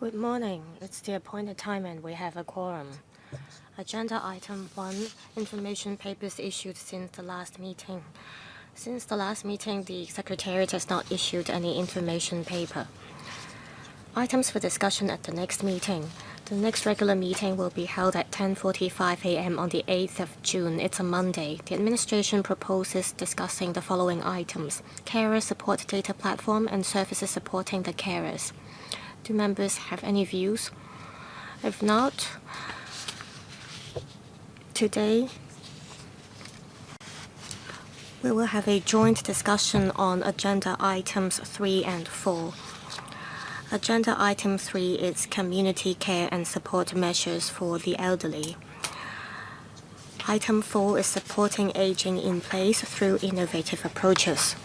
Good morning. It's the appointed time and we have a quorum. Agenda item 1, information papers issued since the last meeting. Since the last meeting, the Secretariat has not issued any information paper. Items for discussion at the next meeting. The next regular meeting will be held at 10:45 a.m. on the 8th of June. It's a Monday. The administration proposes discussing the following items: carer support data platform and services supporting the carers. Do members have any views? If not, today we will have a joint discussion on agenda items 3 and 4. Agenda item 3 is community care and support measures for the elderly. Item 4 is supporting aging in place through innovative approaches.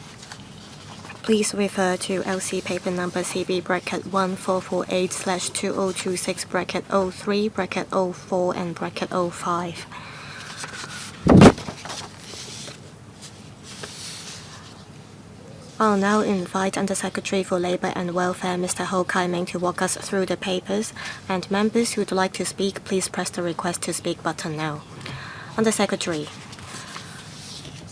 Please refer to LC paper number CB bracket 1448/2026 bracket 03 bracket 04 and bracket 05. I'll now invite Undersecretary for Labour and Welfare, Mr. Ho Kai-ming, to walk us through the papers, and members who would like to speak, please press the request to speak button now. Undersecretary.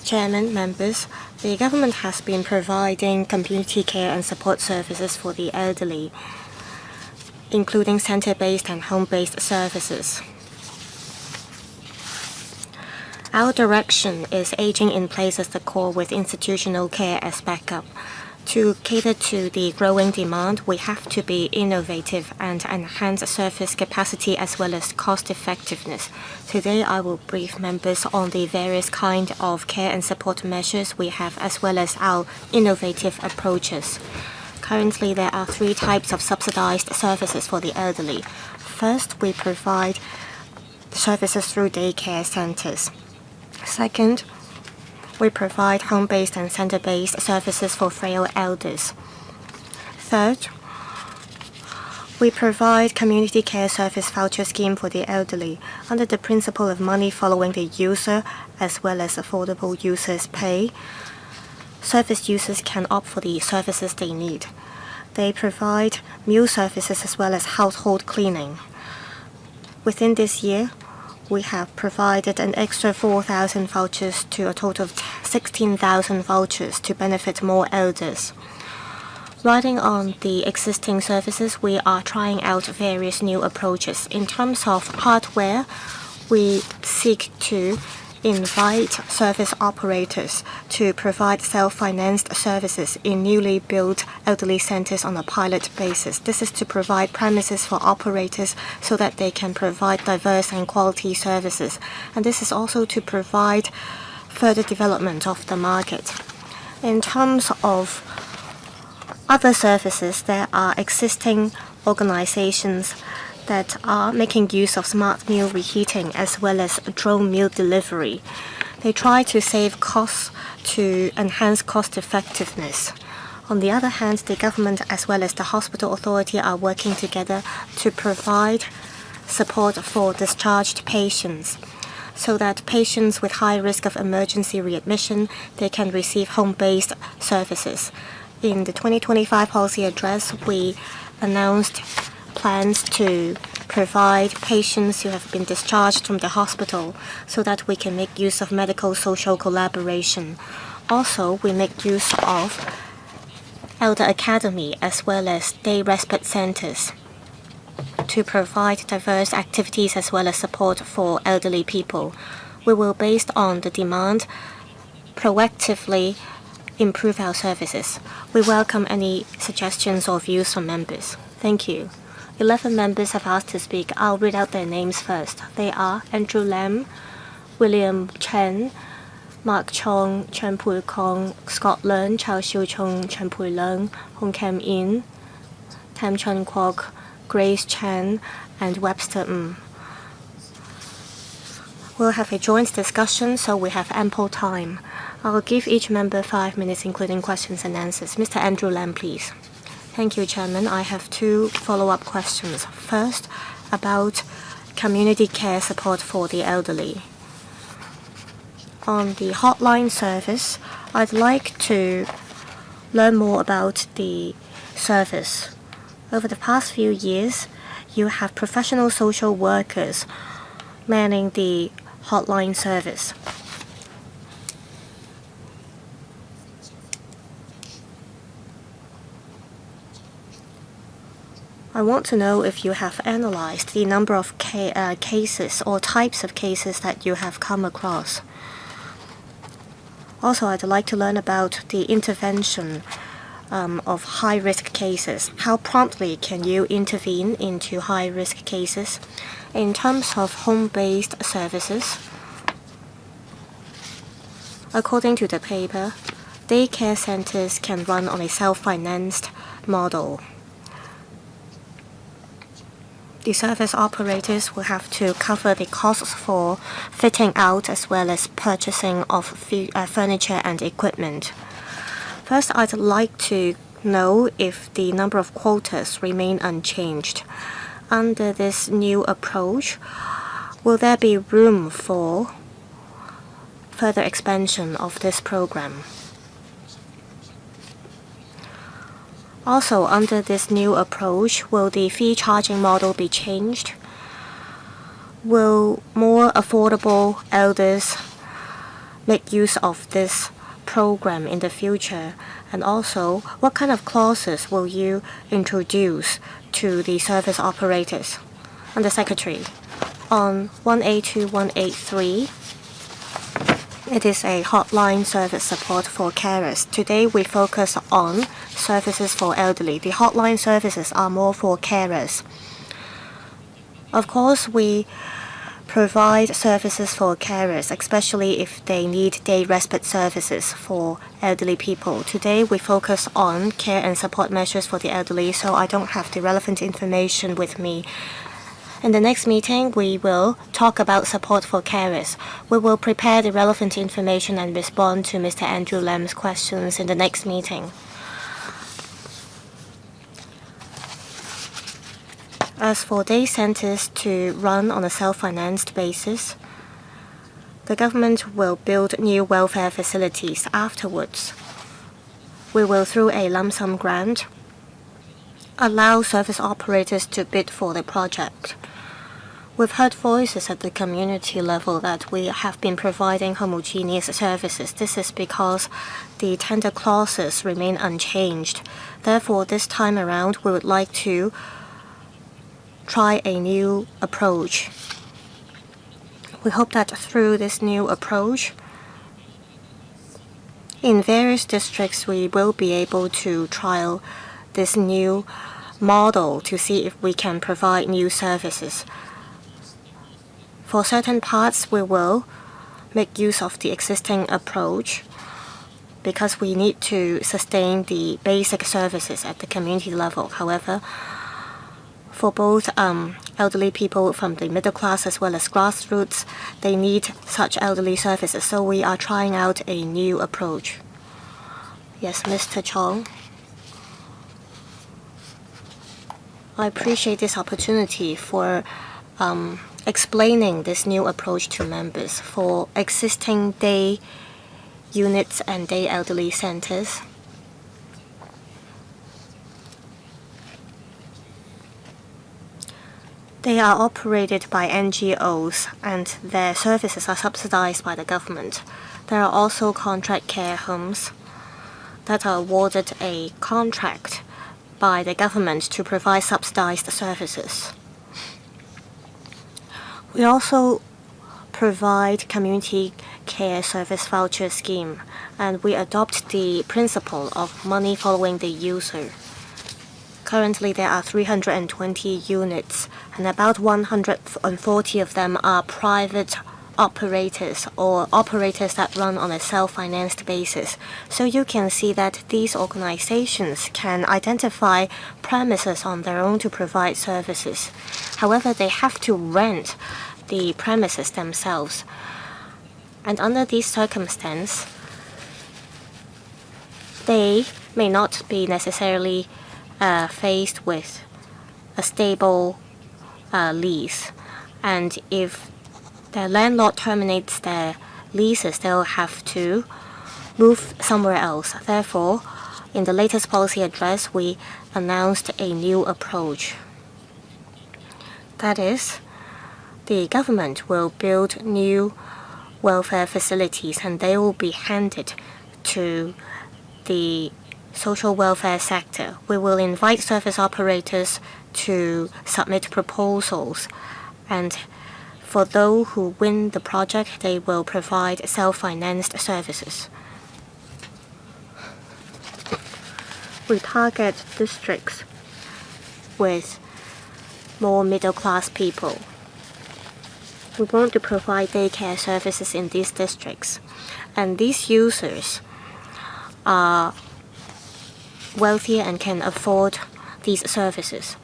Chairman, members, the government has been providing community care and support services for the elderly, including centre-based and home-based services. Our direction is aging in place as the core with institutional care as backup. To cater to the growing demand, we have to be innovative and enhance service capacity as well as cost effectiveness. Today, I will brief members on the various kinds of care and support measures we have as well as our innovative approaches. Currently, there are 3 types of subsidized services for the elderly. First, we provide services through daycare centers. Second, we provide home-based and center-based services for frail elders. Third, we provide community care service voucher scheme for the elderly under the principle of money following the user as well as affordable users pay. Service users can opt for the services they need. They provide meal services as well as household cleaning. Within this year, we have provided an extra 4,000 vouchers to a total of 16,000 vouchers to benefit more elders. Riding on the existing services, we are trying out various new approaches. In terms of hardware, we seek to invite service operators to provide self-financed services in newly built elderly centers on a pilot basis. This is to provide premises for operators so that they can provide diverse and quality services. And this is also to provide further development of the market. In terms of other services, there are existing organizations that are making use of smart meal reheating as well as drone meal delivery. They try to save costs to enhance cost effectiveness. On the other hand, the government as well as the hospital authority are working together to provide support for discharged patients so that patients with high risk of emergency readmission, they can receive home-based services. In the 2025 policy address, we announced plans to provide patients who have been discharged from the hospital so that we can make use of medical-social collaboration. Also, we make use of Elder Academy as well as day respite centers to provide diverse activities as well as support for elderly people. We will, based on the demand, proactively improve our services. We welcome any suggestions or views from members. Thank you. 11 members have asked to speak. I'll read out their names first. They are Andrew Lam, William Chen, Mark Chong, Chen Pui Kong, Scott Leung, Chao Xiu Chung, Chen Pui Leung, Hong Kam In, Tam Chun Kwok, Grace Chan, and Webster Ng. We'll have a joint discussion, so we have ample time. I'll give each member 5 minutes, including questions and answers. Mr. Andrew Lam, please. Thank you, Chairman. I have 2 follow-up questions. First, about community care support for the elderly. On the hotline service, I'd like to learn more about the service. Over the past few years, you have professional social workers manning the hotline service. I want to know if you have analyzed the number of cases or types of cases that you have come across. Also, I'd like to learn about the intervention of high-risk cases. How promptly can you intervene into high-risk cases? In terms of home-based services, according to the paper, daycare centers can run on a self-financed model. The service operators will have to cover the costs for fitting out as well as purchasing of furniture and equipment. First, I'd like to know if the number of quotas remain unchanged. Under this new approach, will there be room for further expansion of this program? Also, under this new approach, will the fee charging model be changed? Will more affordable elders make use of this program in the future? And also, what kind of clauses will you introduce to the service operators? And the Secretary, on 182-183, it is a hotline service support for carers. Today, we focus on services for elderly. The hotline services are more for carers. Of course, we provide services for carers, especially if they need day respite services for elderly people. Today, we focus on care and support measures for the elderly, so I don't have the relevant information with me. In the next meeting, we will talk about support for carers. We will prepare the relevant information and respond to Mr. Andrew Lam's questions in the next meeting. As for day centers to run on a self-financed basis, the government will build new welfare facilities afterwards. We will, through a lump sum grant, allow service operators to bid for the project. We've heard voices at the community level that we have been providing homogeneous services. This is because the tender clauses remain unchanged. Therefore, this time around, we would like to try a new approach. We hope that through this new approach, in various districts, we will be able to trial this new model to see if we can provide new services. For certain parts, we will make use of the existing approach because we need to sustain the basic services at the community level. However, for both elderly people from the middle class as well as grassroots, they need such elderly services. So we are trying out a new approach. Yes, Mr. Chong. I appreciate this opportunity for explaining this new approach to members for existing day units and day elderly centers. They are operated by NGOs and their services are subsidized by the government. There are also contract care homes that are awarded a contract by the government to provide subsidized services. We also provide community care service voucher scheme, and we adopt the principle of money following the user. Currently, there are 320 units, and about 140 of them are private operators or operators that run on a self-financed basis. So you can see that these organizations can identify premises on their own to provide services. However, they have to rent the premises themselves. And under these circumstances, they may not be necessarily faced with a stable lease. And if the landlord terminates their leases, they'll have to move somewhere else. Therefore, In the latest policy address, we announced a new approach. That is, the government will build new welfare facilities and they will be handed to the social welfare sector. We will invite service operators to submit proposals, and for those who win the project, they will provide self-financed services. We target districts with more middle-class people. We want to provide daycare services in these districts, and these users are wealthier and can afford these services.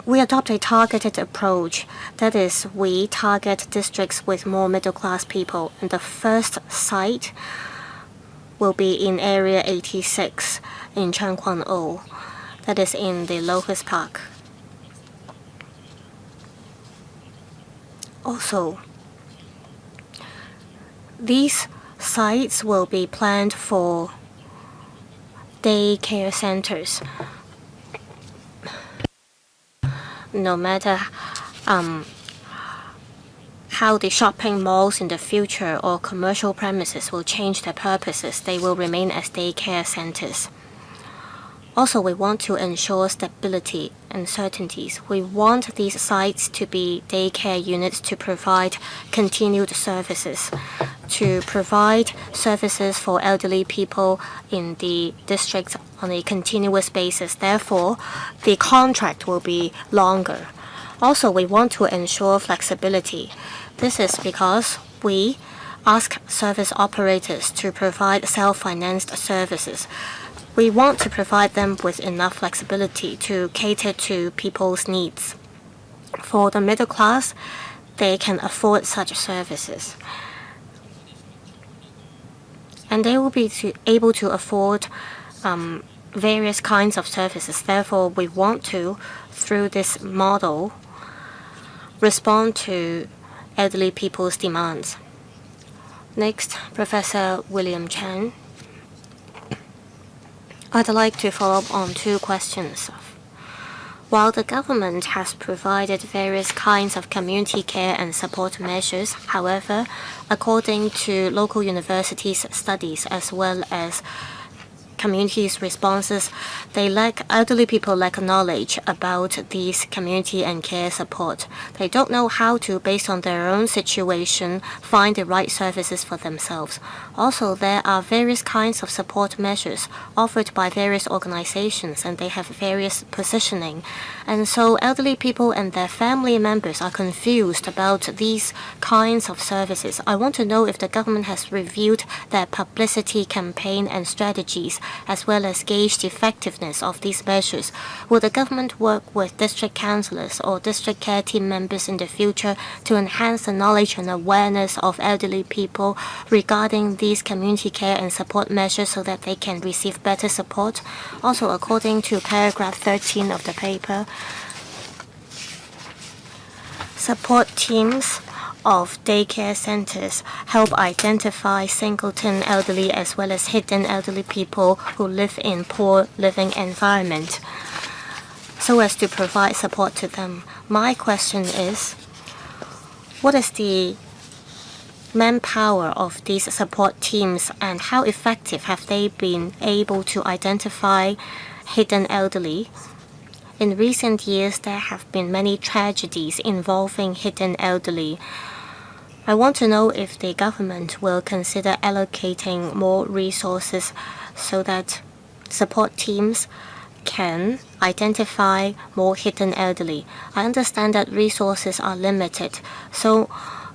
We adopt a targeted approach. That is, we target districts with more middle-class people, and the first site will be in Area 86 in Changkwang-O. That is in the Locust Park. Also, these sites will be planned for daycare centers. No matter how the shopping malls in the future or commercial premises will change their purposes, they will remain as daycare centers. Also, we want to ensure stability and certainties. We want these sites to be daycare units to provide continued services, to provide services for elderly people in the district on a continuous basis. Therefore, the contract will be longer. Also, we want to ensure flexibility. This is because we ask service operators to provide self-financed services. We want to provide them with enough flexibility to cater to people's needs. For the middle class, they can afford such services, and they will be able to afford various kinds of services. Therefore, we want to, through this model, respond to elderly people's demands. Next, Professor William Chan. I'd like to follow up on two questions. While the government has provided various kinds of community care and support measures, however, according to local universities' studies as well as communities' responses, elderly people lack knowledge about these community and care support. They don't know how to, based on their own situation, find the right services for themselves. Also, there are various kinds of support measures offered by various organizations, and they have various positioning. And so elderly people and their family members are confused about these kinds of services. I want to know if the government has reviewed their publicity campaign and strategies, as well as gauge the effectiveness of these measures. Will the government work with district councillors or district care team members in the future to enhance the knowledge and awareness of elderly people regarding these community care and support measures so that they can receive better support? Also, according to paragraph 13 of the paper, support teams of daycare centers help identify singleton elderly as well as hidden elderly people who live in poor living environment so as to provide support to them. My question is, what is the manpower of these support teams and how effective have they been able to identify hidden elderly? In recent years, there have been many tragedies involving hidden elderly. I want to know if the government will consider allocating more resources so that support teams can identify more hidden elderly. I understand that resources are limited, so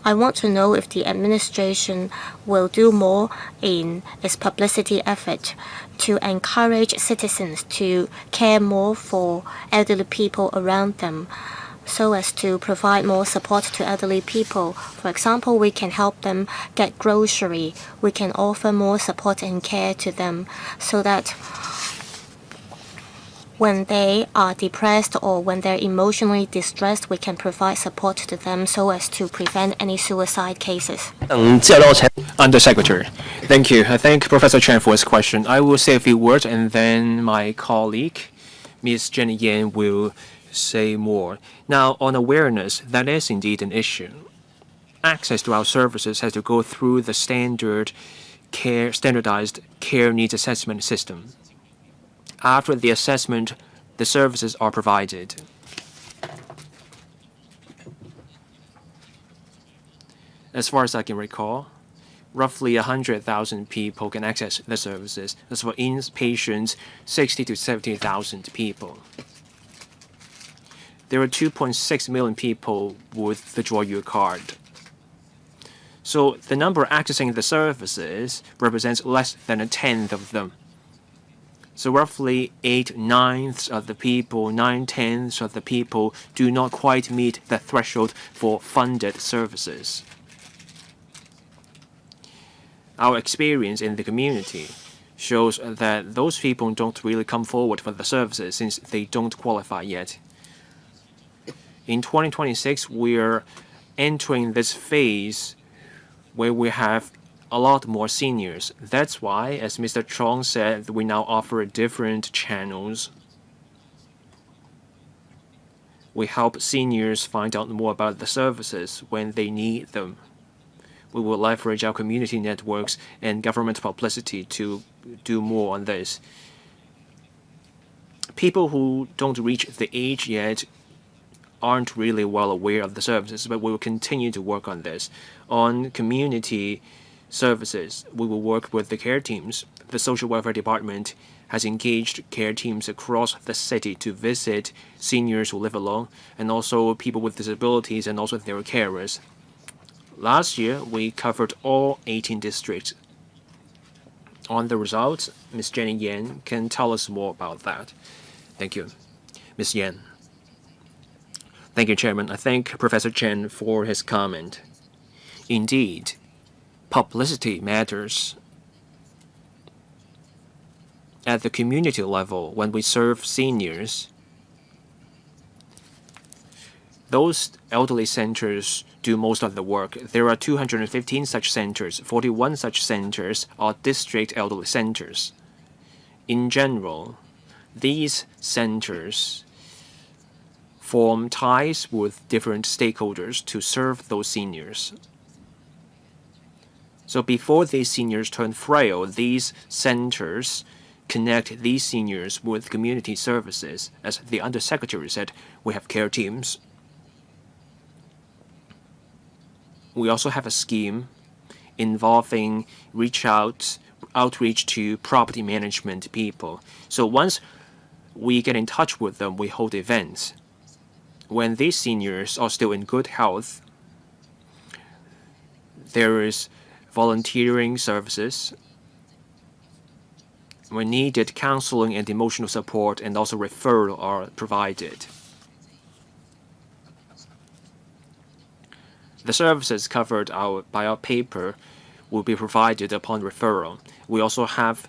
I want to know if the administration will do more in its publicity effort to encourage citizens to care more for elderly people around them, so as to provide more support to elderly people. For example, we can help them get grocery. We can offer more support and care to them so that When they are depressed or when they're emotionally distressed, we can provide support to them so as to prevent any suicide cases. Undersecretary, thank you. I thank Professor Chen for his question. I will say a few words and then my colleague, Ms. Jenny Yan, will say more. Now, on awareness, that is indeed an issue. Access to our services has to go through the standardized care needs assessment system. After the assessment, the services are provided. As far as I can recall, roughly 100,000 people can access the services. As for inpatients, 60 to 70,000 people. There are 2.6 million people with the Draw Your card. So the number accessing the services represents less than a tenth of them. So roughly 8/9 of the people, 9/10 of the people do not quite meet the threshold for funded services. Our experience in the community shows that those people don't really come forward for the services since they don't qualify yet. In 2026, we're entering this phase where we have a lot more seniors. That's why, as Mr. Chong said, we now offer different channels. We help seniors find out more about the services when they need them. We will leverage our community networks and government publicity to do more on this. People who don't reach the age yet aren't really well aware of the services, but we will continue to work on this. On community services, we will work with the care teams. The Social Welfare Department has engaged care teams across the city to visit seniors who live alone and also people with disabilities and also their carers. Last year, we covered all 18 districts. On the results, Ms. Jenny Yan can tell us more about that. Thank you. Ms. Yan. Thank you, Chairman. I thank Professor Chen for his comment. Indeed, publicity matters. At the community level, when we serve seniors, those elderly centers do most of the work. There are 215 such centers. 41 such centers are district elderly centers. In general, these centers form ties with different stakeholders to serve those seniors. So before these seniors turn frail, these centers connect these seniors with community services. As the Undersecretary said, we have care teams. We also have a scheme involving outreach to property management people. So once we get in touch with them, we hold events. When these seniors are still in good health, there is volunteering services. When needed, counseling and emotional support and also referral are provided. The services covered by our paper will be provided upon referral. We also have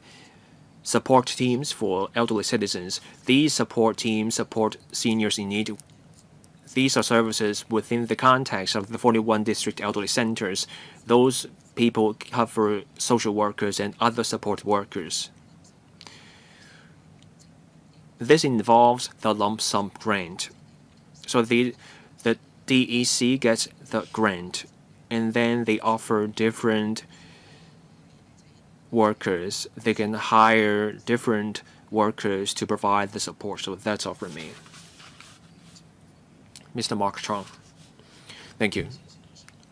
support teams for elderly citizens. These support teams support seniors in need. These are services within the context of the 41 district elderly centers. Those people cover social workers and other support workers. This involves the lump sum grant. So the DEC gets the grant, and then they offer different workers. They can hire different workers to provide the support. So that's all from me. Mr. Mark Chong. Thank you.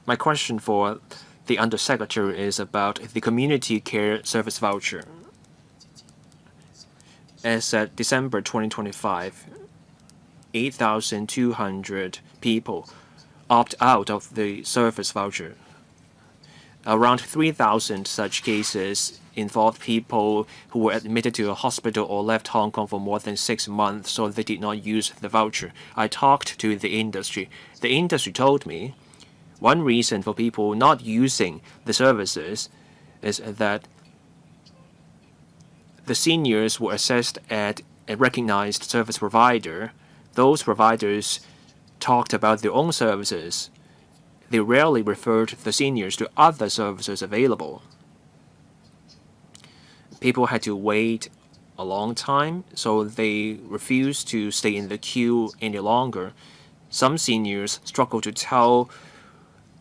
My question for the Undersecretary is about the community care service voucher. As at December 2025, 8,200 people opt out of the service voucher. Around 3,000 such cases involved people who were admitted to a hospital or left Hong Kong for more than 6 months, so they did not use the voucher. I talked to the industry. The industry told me one reason for people not using the services is that the seniors were assessed at a recognized service provider, those providers talked about their own services. They rarely referred the seniors to other services available. People had to wait a long time, so they refused to stay in the queue any longer. Some seniors struggled to tell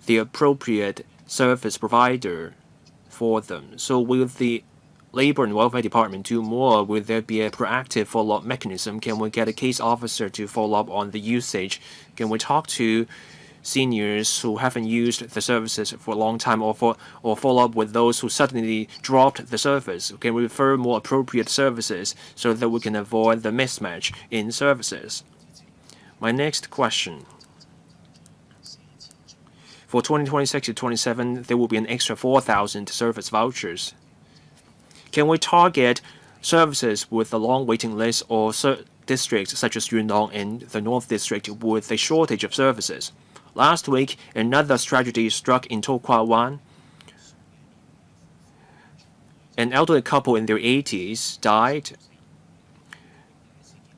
the appropriate service provider for them. So will the Labor and Welfare Department do more? Will there be a proactive follow-up mechanism? Can we get a case officer to follow up on the usage? Can we talk to seniors who haven't used the services for a long time, or follow up with those who suddenly dropped the service? Can we refer more appropriate services so that we can avoid the mismatch in services? My next question. For 2026 to 27, there will be an extra 4,000 service vouchers. Can we target services with a long waiting list or districts such as Yunnan and the North District with a shortage of services? Last week, another tragedy struck in To Kwa Wan. An elderly couple in their 80s died.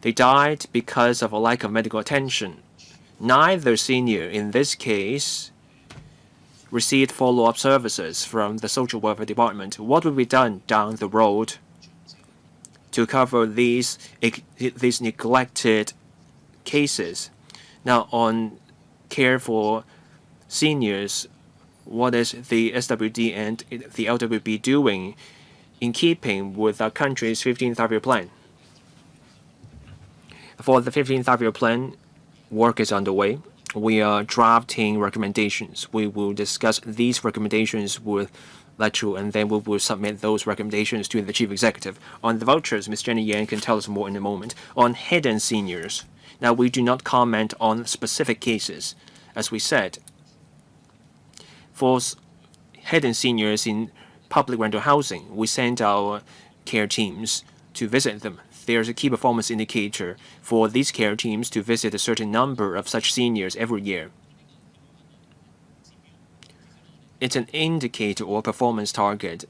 They died because of a lack of medical attention. Neither senior in this case received follow-up services from the Social Welfare Department. What will be done down the road to cover these neglected cases? Now, on care for seniors, what is the SWD and the LWB doing in keeping with our country's 15th five-year plan? For the 15th five-year plan, work is underway. We are drafting recommendations. We will discuss these recommendations with Lechu, and then we will submit those recommendations to the Chief Executive. On the vouchers, Ms. Jenny Yan can tell us more in a moment. On hidden seniors, now we do not comment on specific cases. As we said, for hidden seniors in public rental housing, we send our care teams to visit them. There's a key performance indicator for these care teams to visit a certain number of such seniors every year. It's an indicator or performance target.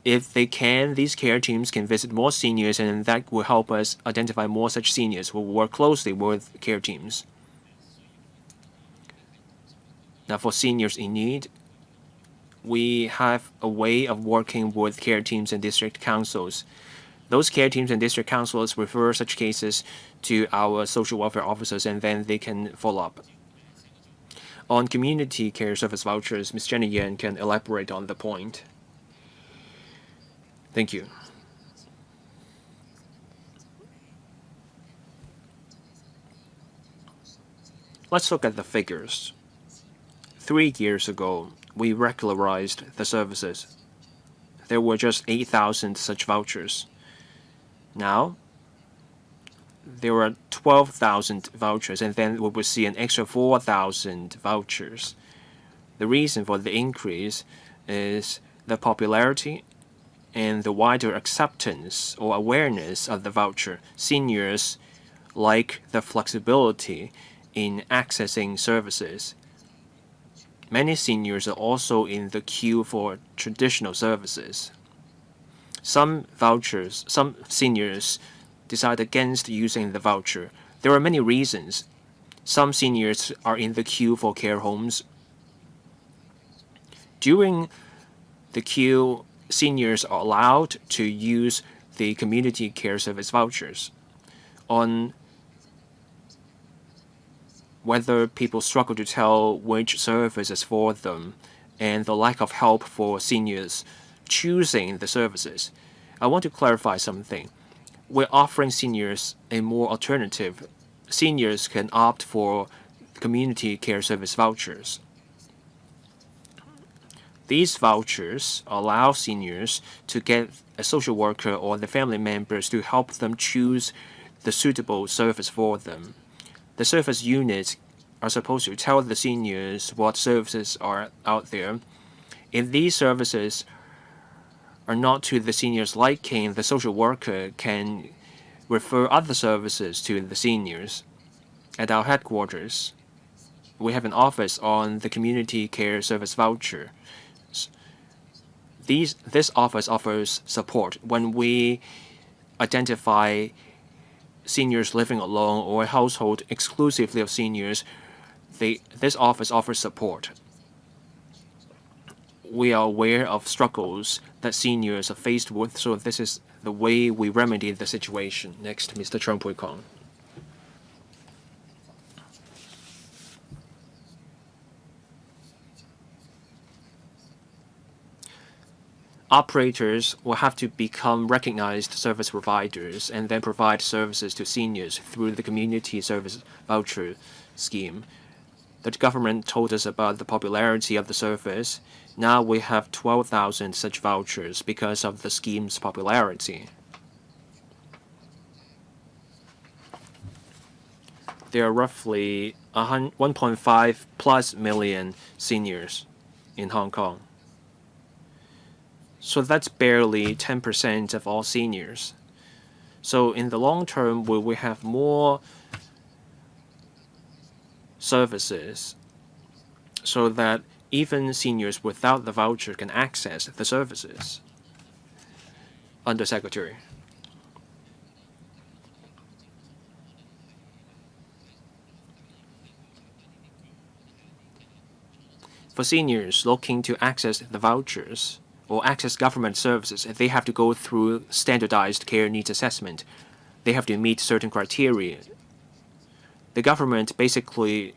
If they can, these care teams can visit more seniors, and that will help us identify more such seniors. We'll work closely with care teams. Now, for seniors in need, we have a way of working with care teams and district councils. Those care teams and district councils refer such cases to our social welfare officers, and then they can follow up. On community care service vouchers, Ms. Jenny Yan can elaborate on the point. Thank you. Let's look at the figures. 3 years ago, we regularized the services. There were just 8,000 such vouchers. Now, there are 12,000 vouchers, and then we will see an extra 4,000 vouchers. The reason for the increase is the popularity and the wider acceptance or awareness of the voucher. Seniors like the flexibility in accessing services. Many seniors are also in the queue for traditional services. Some seniors decide against using the voucher. There are many reasons. Some seniors are in the queue for care homes. During the queue, seniors are allowed to use the community care service vouchers. On whether people struggle to tell which service is for them and the lack of help for seniors choosing the services, I want to clarify something. We're offering seniors a more alternative. Seniors can opt for community care service vouchers. These vouchers allow seniors to get a social worker or the family members to help them choose the suitable service for them. The service units are supposed to tell the seniors what services are out there. If these services are not to the seniors' liking, the social worker can refer other services to the seniors. At our headquarters, we have an office on the community care service voucher. This office offers support. When we identify seniors living alone or a household exclusively of seniors, this office offers support. We are aware of struggles that seniors are faced with, so this is the way we remedy the situation. Next, Mr. Chung Pui-kong. Operators will have to become recognized service providers and then provide services to seniors through the community service voucher scheme. The government told us about the popularity of the service. Now we have 12,000 such vouchers because of the scheme's popularity. There are roughly 1.5 plus million seniors in Hong Kong. So that's barely 10% of all seniors. So in the long term, will we have more services so that even seniors without the voucher can access the services? Undersecretary. For seniors looking to access the vouchers or access government services, they have to go through standardized care needs assessment. They have to meet certain criteria. The government basically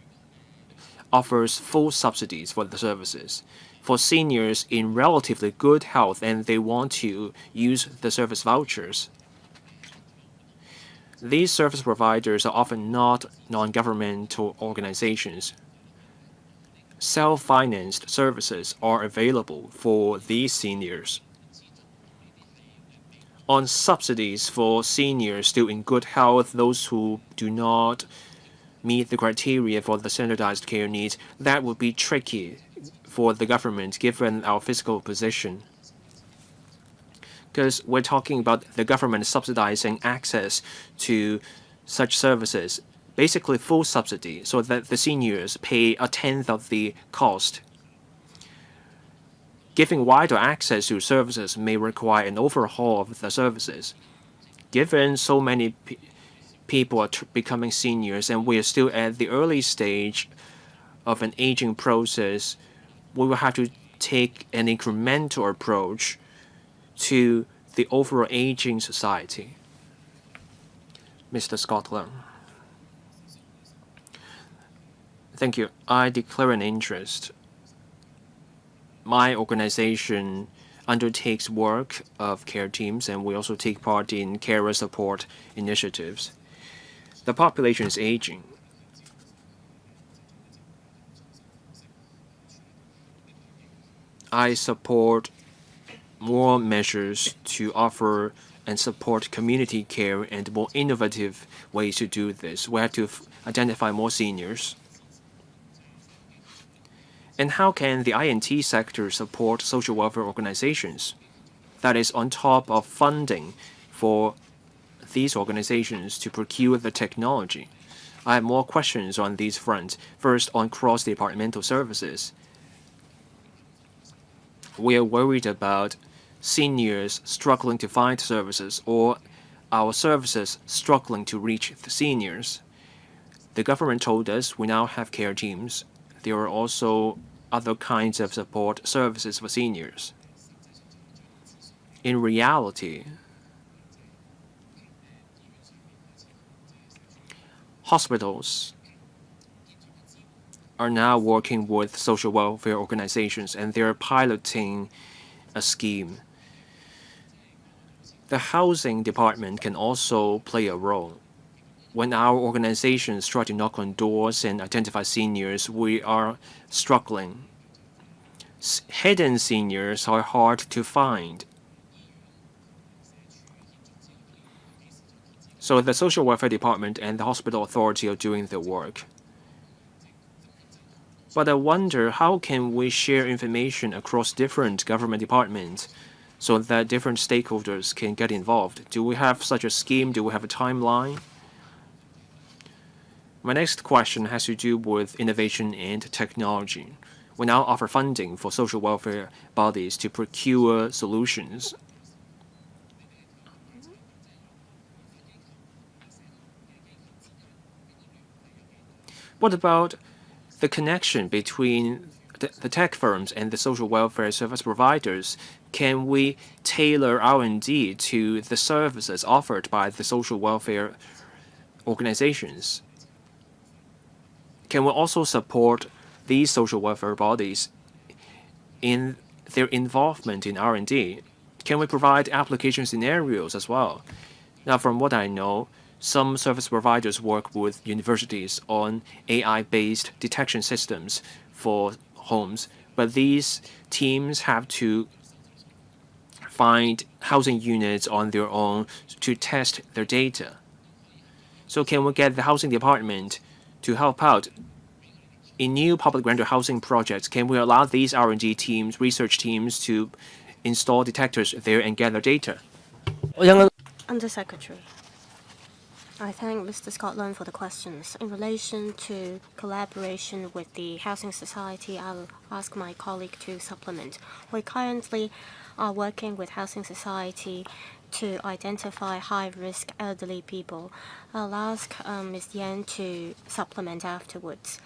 offers full subsidies for the services. For seniors in relatively good health and they want to use the service vouchers, these service providers are often not non-governmental organizations. Self-financed services are available for these seniors. On subsidies for seniors still in good health, those who do not meet the criteria for the standardized care needs, that would be tricky for the government given our fiscal position. Because we're talking about the government subsidizing access to such services, basically full subsidy, so that the seniors pay a tenth of the cost. Giving wider access to services may require an overhaul of the services. Given so many people are becoming seniors and we are still at the early stage of an aging process, we will have to take an incremental approach to the overall aging society. Mr. Scotland. Thank you. I declare an interest. My organization undertakes work of care teams, and we also take part in carer support initiatives. The population is aging. I support more measures to offer and support community care and more innovative ways to do this. We have to identify more seniors. And how can the INT sector support social welfare organizations? That is on top of funding for these organizations to procure the technology. I have more questions on these fronts. First, on cross-departmental services. We are worried about seniors struggling to find services or our services struggling to reach the seniors. The government told us we now have care teams. There are also other kinds of support services for seniors. In reality, hospitals are now working with social welfare organizations and they're piloting a scheme. The housing department can also play a role. When our organizations try to knock on doors and identify seniors, we are struggling. Hidden seniors are hard to find. So the social welfare department and the hospital authority are doing the work. But I wonder, how can we share information across different government departments so that different stakeholders can get involved? Do we have such a scheme? Do we have a timeline? My next question has to do with innovation and technology. We now offer funding for social welfare bodies to procure solutions. What about the connection between the tech firms and the social welfare service providers? Can we tailor R&D to the services offered by the social welfare organizations? Can we also support these social welfare bodies in their involvement in R&D? Can we provide application scenarios as well? Now, from what I know, some service providers work with universities on AI-based detection systems for homes, but these teams have to find housing units on their own to test their data. So can we get the housing department to help out in new public rental housing projects? Can we allow these R&D teams, research teams to install detectors there and gather data? Undersecretary. I thank Mr. Scotland for the questions. In relation to collaboration with the Housing Society, I'll ask my colleague to supplement. We currently are working with Housing Society to identify high-risk elderly people. I'll ask Ms. Yan to supplement afterwards.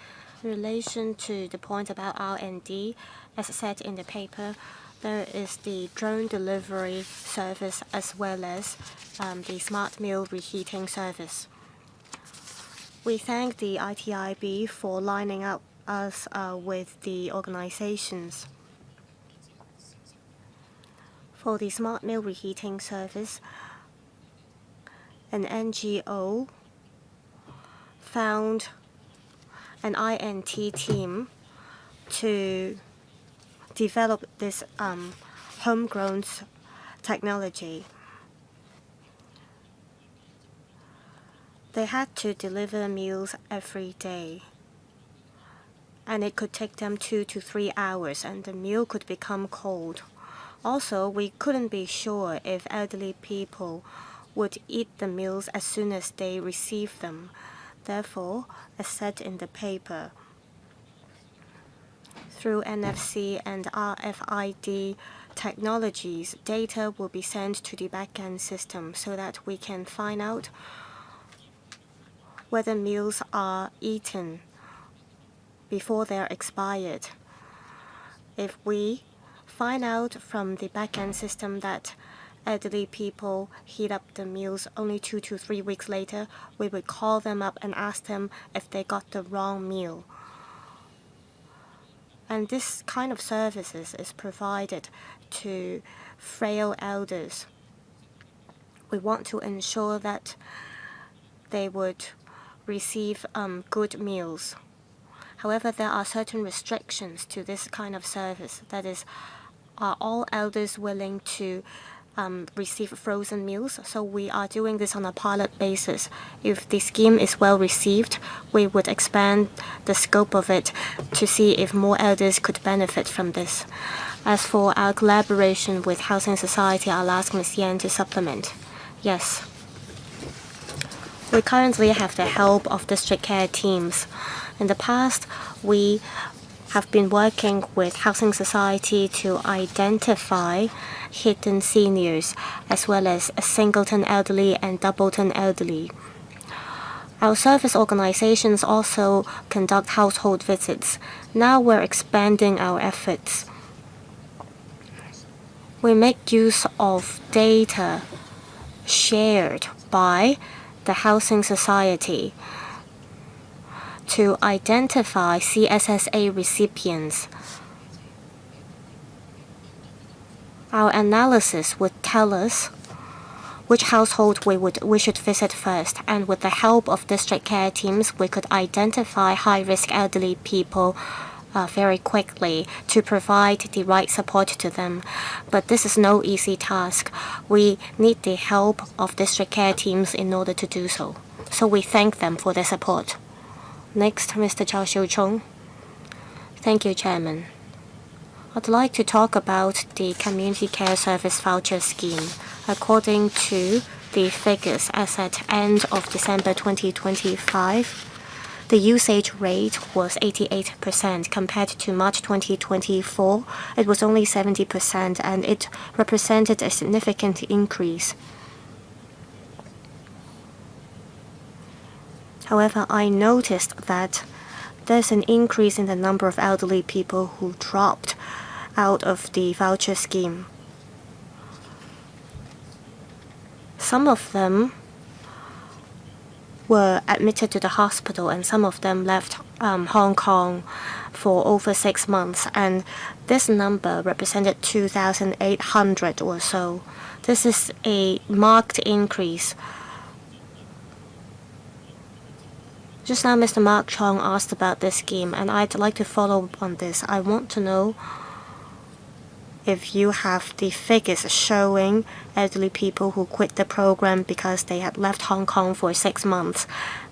In relation to the point about R&D, as said in the paper, there is the drone delivery service as well as the smart meal reheating service. We thank the ITIB for lining up us with the organizations. For the smart meal reheating service, an NGO found an INT team to develop this homegrown technology. They had to deliver meals every day, and it could take them 2 to 3 hours, and the meal could become cold. Also, we couldn't be sure if elderly people would eat the meals as soon as they receive them. Therefore, as said in the paper, through NFC and RFID technologies, data will be sent to the back-end system so that we can find out whether meals are eaten before they're expired. If we find out from the back-end system that elderly people heat up the meals only 2 to 3 weeks later, we would call them up and ask them if they got the wrong meal. And this kind of services is provided to frail elders. We want to ensure that they would receive good meals. However, there are certain restrictions to this kind of service. That is, are all elders willing to receive frozen meals? So we are doing this on a pilot basis. If the scheme is well received, we would expand the scope of it to see if more elders could benefit from this. As for our collaboration with Housing Society, I'll ask Ms. Yan to supplement. Yes. We currently have the help of district care teams. In the past, we have been working with Housing Society to identify hidden seniors as well as singleton elderly and doubleton elderly. Our service organizations also conduct household visits. Now we're expanding our efforts. We make use of data shared by the Housing Society to identify CSSA recipients. Our analysis would tell us which household we should visit first, and with the help of district care teams, we could identify high-risk elderly people very quickly to provide the right support to them. But this is no easy task. We need the help of district care teams in order to do so. So we thank them for their support. Next, Mr. Chao Xiu-chung. Thank you, Chairman. I'd like to talk about the Community Care Service Voucher Scheme. According to the figures as at end of December 2025, the usage rate was 88%. Compared to March 2024, it was only 70%, and it represented a significant increase. However, I noticed that there's an increase in the number of elderly people who dropped out of the voucher scheme. Some of them were admitted to the hospital, and some of them left Hong Kong for over 6 months, and this number represented 2,800 or so. This is a marked increase. Just now, Mr. Mark Chong asked about this scheme, and I'd like to follow up on this. I want to know if you have the figures showing elderly people who quit the program because they had left Hong Kong for 6 months.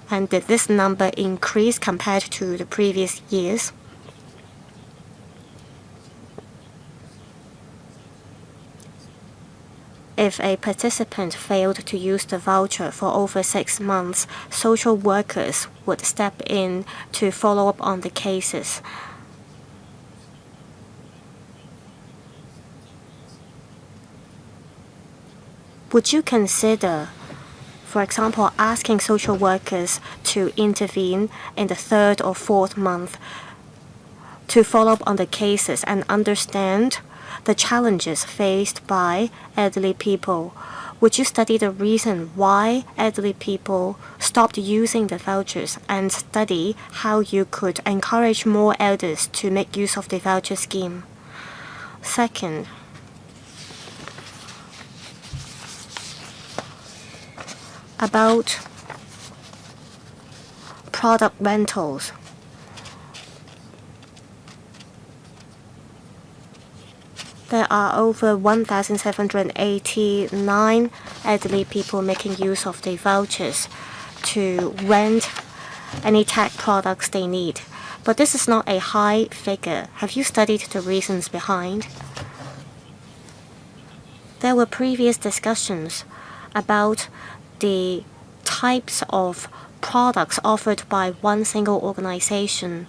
And did this number increase compared to the previous years? If a participant failed to use the voucher for over 6 months, social workers would step in to follow up on the cases. Would you consider, for example, asking social workers to intervene in the 3rd or 4th month to follow up on the cases and understand the challenges faced by elderly people? Would you study the reason why elderly people stopped using the vouchers and study how you could encourage more elders to make use of the voucher scheme? Second, about product rentals. There are over 1,789 elderly people making use of the vouchers to rent any tech products they need. But this is not a high figure. Have you studied the reasons behind? There were previous discussions about the types of products offered by one single organization.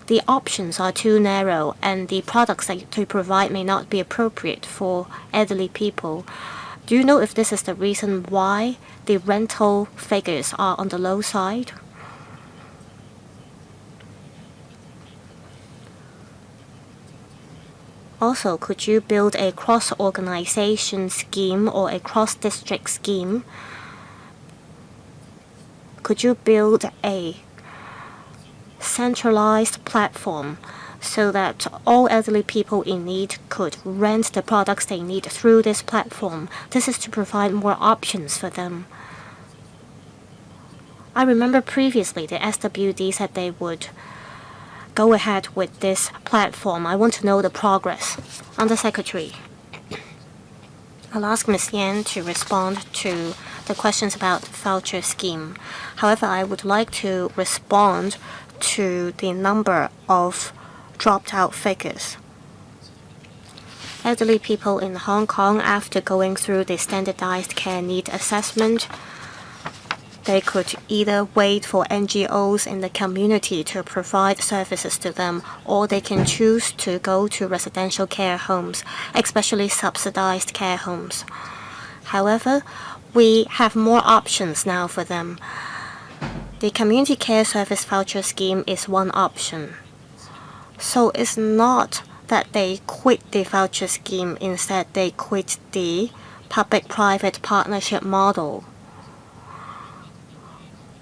The options are too narrow, and the products that they provide may not be appropriate for elderly people. Do you know if this is the reason why the rental figures are on the low side? Also, could you build a cross-organization scheme or a cross-district scheme? Could you build a centralized platform so that all elderly people in need could rent the products they need through this platform? This is to provide more options for them. I remember previously the SWD said they would go ahead with this platform. I want to know the progress. Undersecretary, I'll ask Ms. Yan to respond to the questions about voucher scheme. However, I would like to respond to the number of dropped out figures. Elderly people in Hong Kong, after going through the standardized care need assessment, they could either wait for NGOs in the community to provide services to them, or they can choose to go to residential care homes, especially subsidized care homes. However, we have more options now for them. The community care service voucher scheme is one option. So it's not that they quit the voucher scheme, instead they quit the public-private partnership model.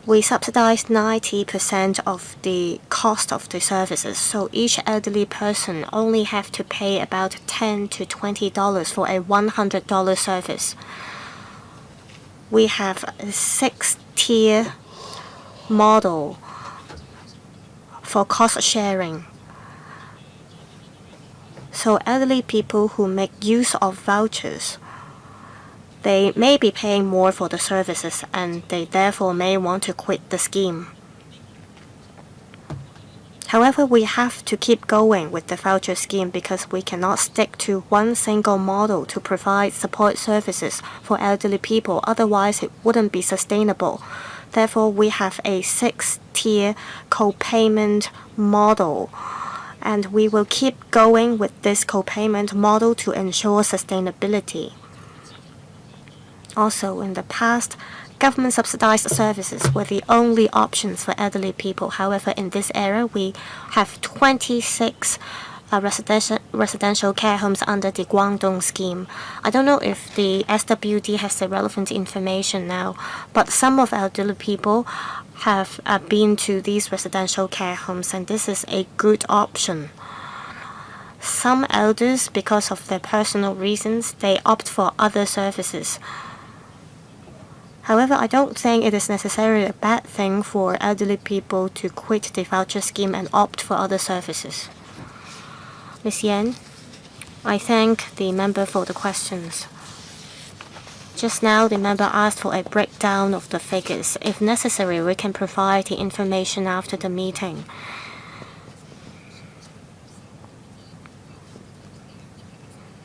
We subsidize 90% of the cost of the services, so each elderly person only have to pay about $10 to $20 for a $100 service. We have a 6-tier model for cost sharing. So elderly people who make use of vouchers, they may be paying more for the services, and they therefore may want to quit the scheme. However, we have to keep going with the voucher scheme because we cannot stick to one single model to provide support services for elderly people. Otherwise, it wouldn't be sustainable. Therefore, we have a 6-tier co-payment model, and we will keep going with this co-payment model to ensure sustainability. Also, in the past, government subsidized services were the only options for elderly people. However, in this era, we have 26 residential care homes under the Guangdong scheme. I don't know if the SWD has the relevant information now, but some of elderly people have been to these residential care homes, and this is a good option. Some elders, because of their personal reasons, they opt for other services. However, I don't think it is necessarily a bad thing for elderly people to quit the voucher scheme and opt for other services. Ms. Yan, I thank the member for the questions. Just now, the member asked for a breakdown of the figures. If necessary, we can provide the information after the meeting.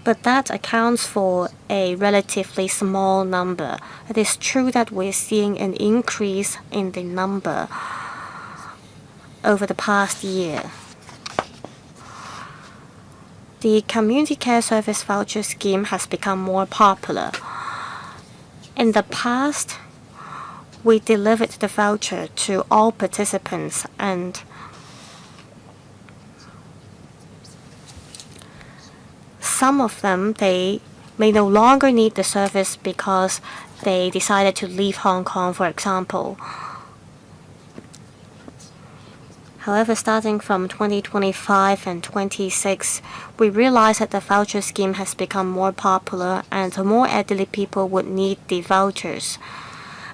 But that accounts for a relatively small number. It is true that we're seeing an increase in the number over the past year. The community care service voucher scheme has become more popular. In the past, we delivered the voucher to all participants, and some of them, they may no longer need the service because they decided to leave Hong Kong, for example. However, starting from 2025 and 26, we realize that the voucher scheme has become more popular and more elderly people would need the vouchers.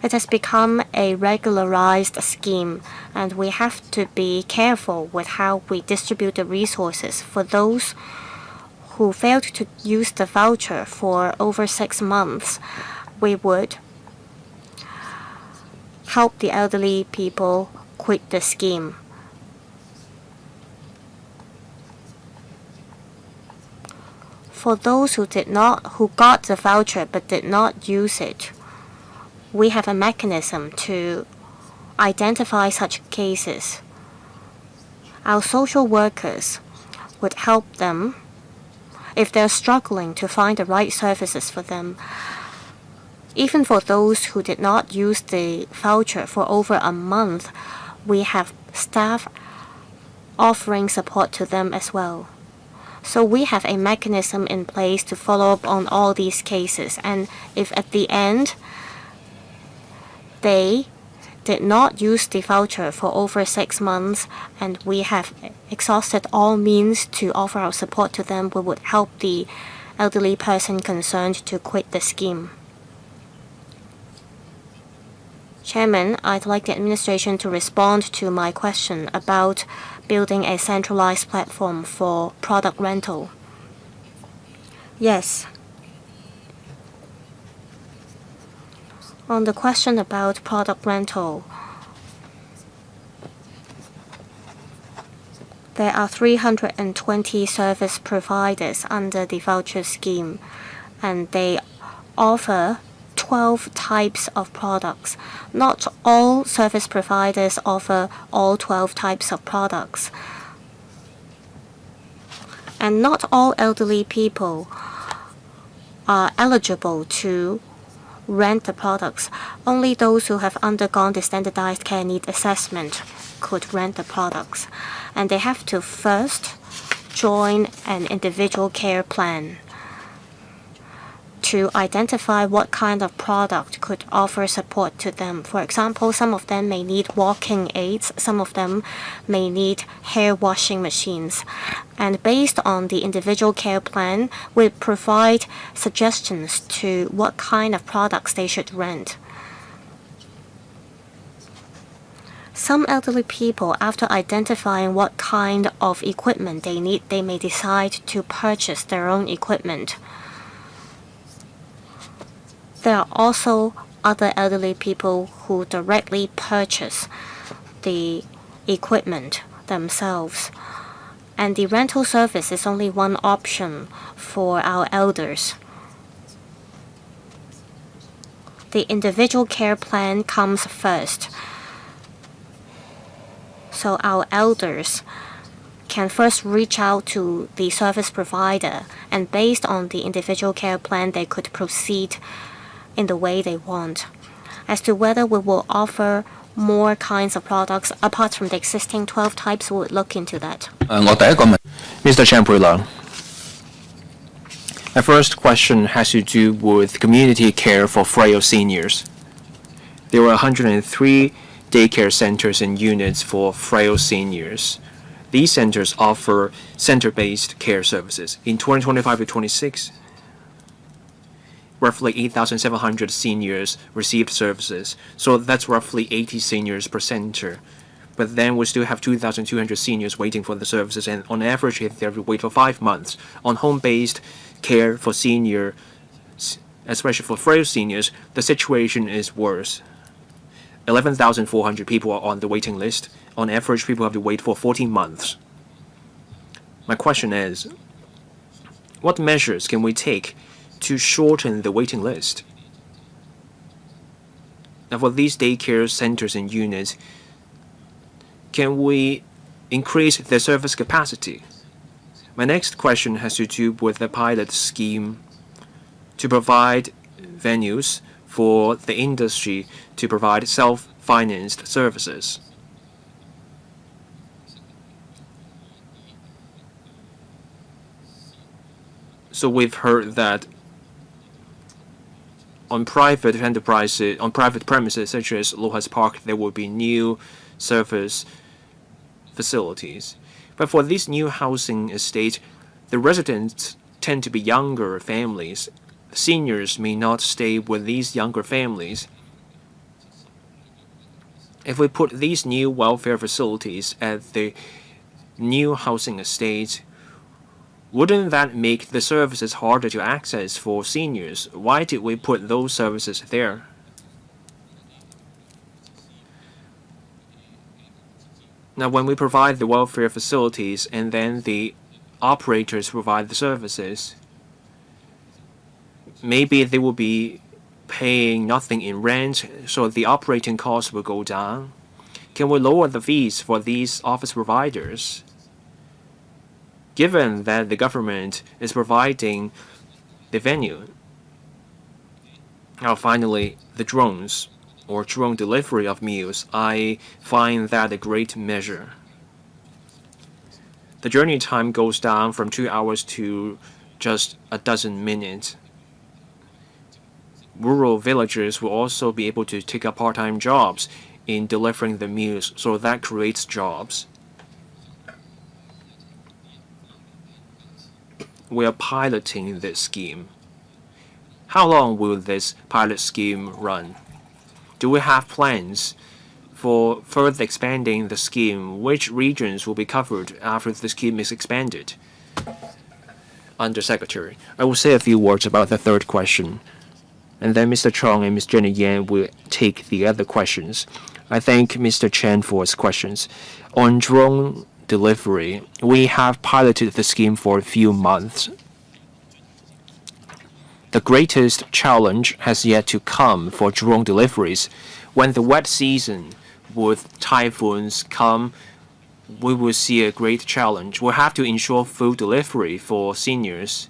It has become a regularized scheme, and we have to be careful with how we distribute the resources. For those who failed to use the voucher for over 6 months, we would help the elderly people quit the scheme. For those who got the voucher but did not use it, we have a mechanism to identify such cases. Our social workers would help them if they're struggling to find the right services for them. Even for those who did not use the voucher for over a month, we have staff offering support to them as well. So we have a mechanism in place to follow up on all these cases, and if at the end they did not use the voucher for over 6 months and we have exhausted all means to offer our support to them, we would help the elderly person concerned to quit the scheme. Chairman, I'd like the administration to respond to my question about building a centralized platform for product rental. Yes. On the question about product rental, there are 320 service providers under the voucher scheme, and they offer 12 types of products. Not all service providers offer all 12 types of products. And not all elderly people are eligible to rent the products. Only those who have undergone the standardized care need assessment could rent the products. And they have to first join an individual care plan to identify what kind of product could offer support to them. For example, some of them may need walking aids, some of them may need hair washing machines. And based on the individual care plan, we provide suggestions to what kind of products they should rent. Some elderly people, after identifying what kind of equipment they need, they may decide to purchase their own equipment. There are also other elderly people who directly purchase the equipment themselves. And the rental service is only one option for our elders. The individual care plan comes first. So our elders can first reach out to the service provider, and based on the individual care plan, they could proceed in the way they want. As to whether we will offer more kinds of products apart from the existing 12 types, we'll look into that. 我第一個問 Mr. Chen Pui-Lang. My first question has to do with community care for frail seniors. There were 103 daycare centers and units for frail seniors. These centers offer center-based care services. In 2025 to 26, roughly 8,700 seniors received services, so that's roughly 80 seniors per center. But then we still have 2,200 seniors waiting for the services, and on average, they have to wait for 5 months. On home-based care for seniors, especially for frail seniors, the situation is worse. 11,400 people are on the waiting list. On average, people have to wait for 14 months. My question is, what measures can we take to shorten the waiting list? Now, for these daycare centers and units, can we increase their service capacity? My next question has to do with the pilot scheme to provide venues for the industry to provide self-financed services. So we've heard that on private enterprises, on private premises such as Lohas Park, there will be new service facilities. But for these new housing estates, the residents tend to be younger families. Seniors may not stay with these younger families. If we put these new welfare facilities at the new housing estates, wouldn't that make the services harder to access for seniors? Why did we put those services there? Now, when we provide the welfare facilities and then the operators provide the services, maybe they will be paying nothing in rent, so the operating costs will go down. Can we lower the fees for these office providers? Given that the government is providing the venue. Now, finally, the drones or drone delivery of meals, I find that a great measure. The journey time goes down from 2 hours to just a dozen minutes. Rural villagers will also be able to take up part-time jobs in delivering the meals, so that creates jobs. We are piloting this scheme. How long will this pilot scheme run? Do we have plans for further expanding the scheme? Which regions will be covered after the scheme is expanded? Undersecretary, I will say a few words about the third question, and then Mr. Chong and Ms. Jenny Yan will take the other questions. I thank Mr. Chen for his questions. On drone delivery, we have piloted the scheme for a few months. The greatest challenge has yet to come for drone deliveries. When the wet season with typhoons come, we will see a great challenge. We'll have to ensure food delivery for seniors.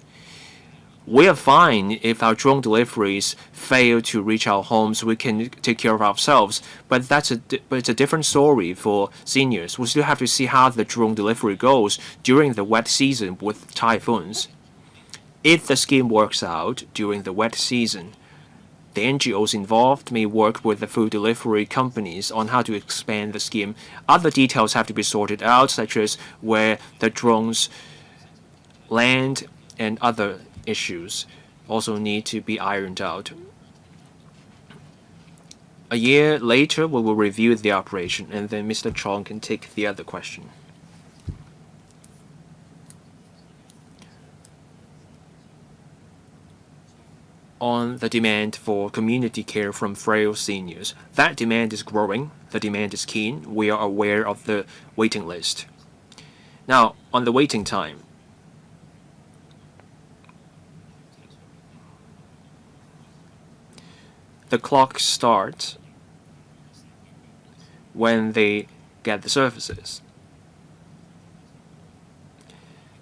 We are fine if our drone deliveries fail to reach our homes. We can take care of ourselves, but it's a different story for seniors. We still have to see how the drone delivery goes during the wet season with typhoons. If the scheme works out during the wet season, the NGOs involved may work with the food delivery companies on how to expand the scheme. Other details have to be sorted out, such as where the drones land and other issues also need to be ironed out. A year later, we will review the operation, and then Mr. Chong can take the other question. On the demand for community care from frail seniors. That demand is growing. The demand is keen. We are aware of the waiting list. Now, on the waiting time, the clock starts when they get the services.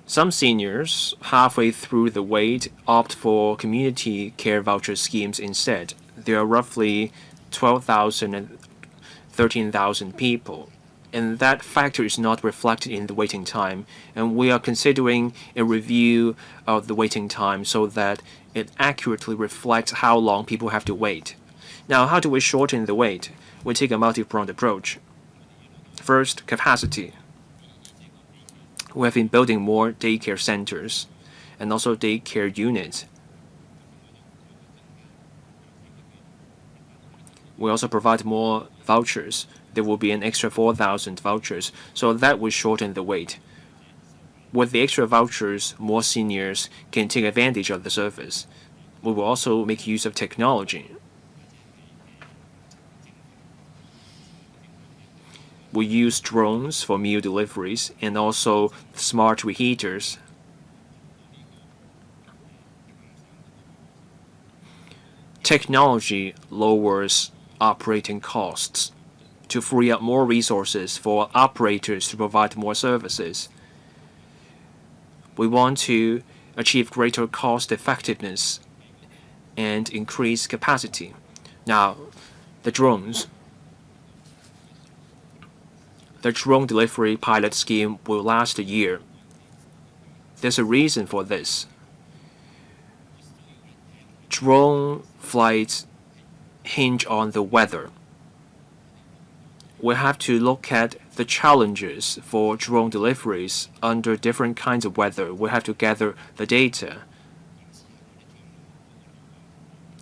Some seniors, halfway through the wait, opt for community care voucher schemes instead. There are roughly 12,000 and 13,000 people. And that factor is not reflected in the waiting time. And we are considering a review of the waiting time so that it accurately reflects how long people have to wait. Now, how do we shorten the wait? We take a multi-pronged approach. First, capacity. We have been building more daycare centers and also daycare units. We also provide more vouchers. There will be an extra 4,000 vouchers, so that will shorten the wait. With the extra vouchers, more seniors can take advantage of the service. We will also make use of technology. We use drones for meal deliveries and also smart reheaters. Technology lowers operating costs to free up more resources for operators to provide more services. We want to achieve greater cost effectiveness and increase capacity. Now, the drones. The drone delivery pilot scheme will last a year. There's a reason for this. Drone flights hinge on the weather. We have to look at the challenges for drone deliveries under different kinds of weather. We have to gather the data.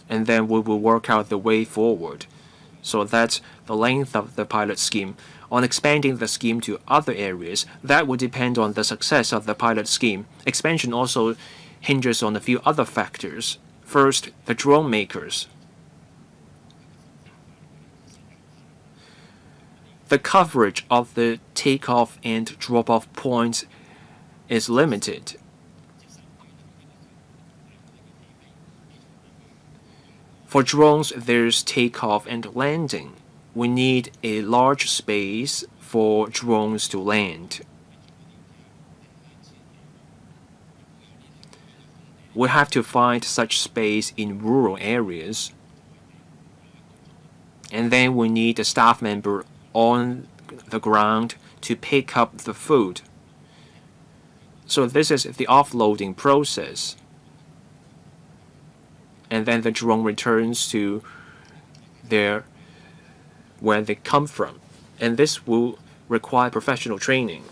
And then we will work out the way forward. So that's the length of the pilot scheme. On expanding the scheme to other areas, that will depend on the success of the pilot scheme. Expansion also hinges on a few other factors. First, the drone makers. The coverage of the takeoff and drop-off points is limited. For drones, there's takeoff and landing. We need a large space for drones to land. We have to find such space in rural areas. And then we need a staff member on the ground to pick up the food. So this is the offloading process. And then the drone returns to where they come from. And this will require professional training.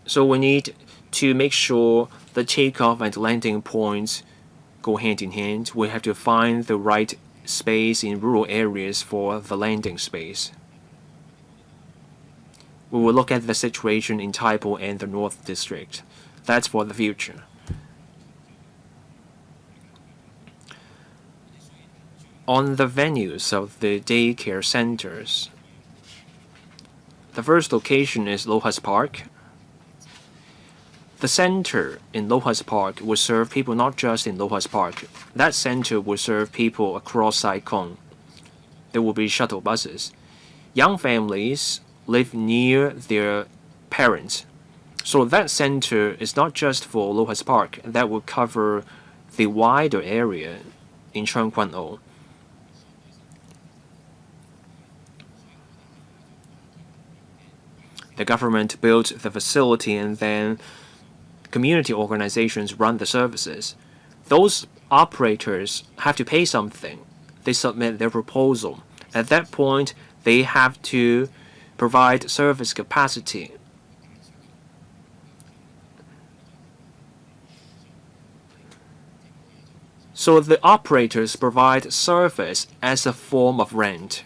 So we need to make sure the takeoff and landing points go hand in hand. We have to find the right space in rural areas for the landing space. We will look at the situation in Taipo and the North District. That's for the future. On the venues of the daycare centers, the first location is Lohas Park. The center in Lohas Park will serve people not just in Lohas Park. That center will serve people across Sai-Kung. There will be shuttle buses. Young families live near their parents. So that center is not just for Lohas Park. That will cover the wider area in Cheung Kwan-O. The government built the facility and then community organizations run the services. Those operators have to pay something. They submit their proposal. At that point, they have to provide service capacity. So the operators provide service as a form of rent.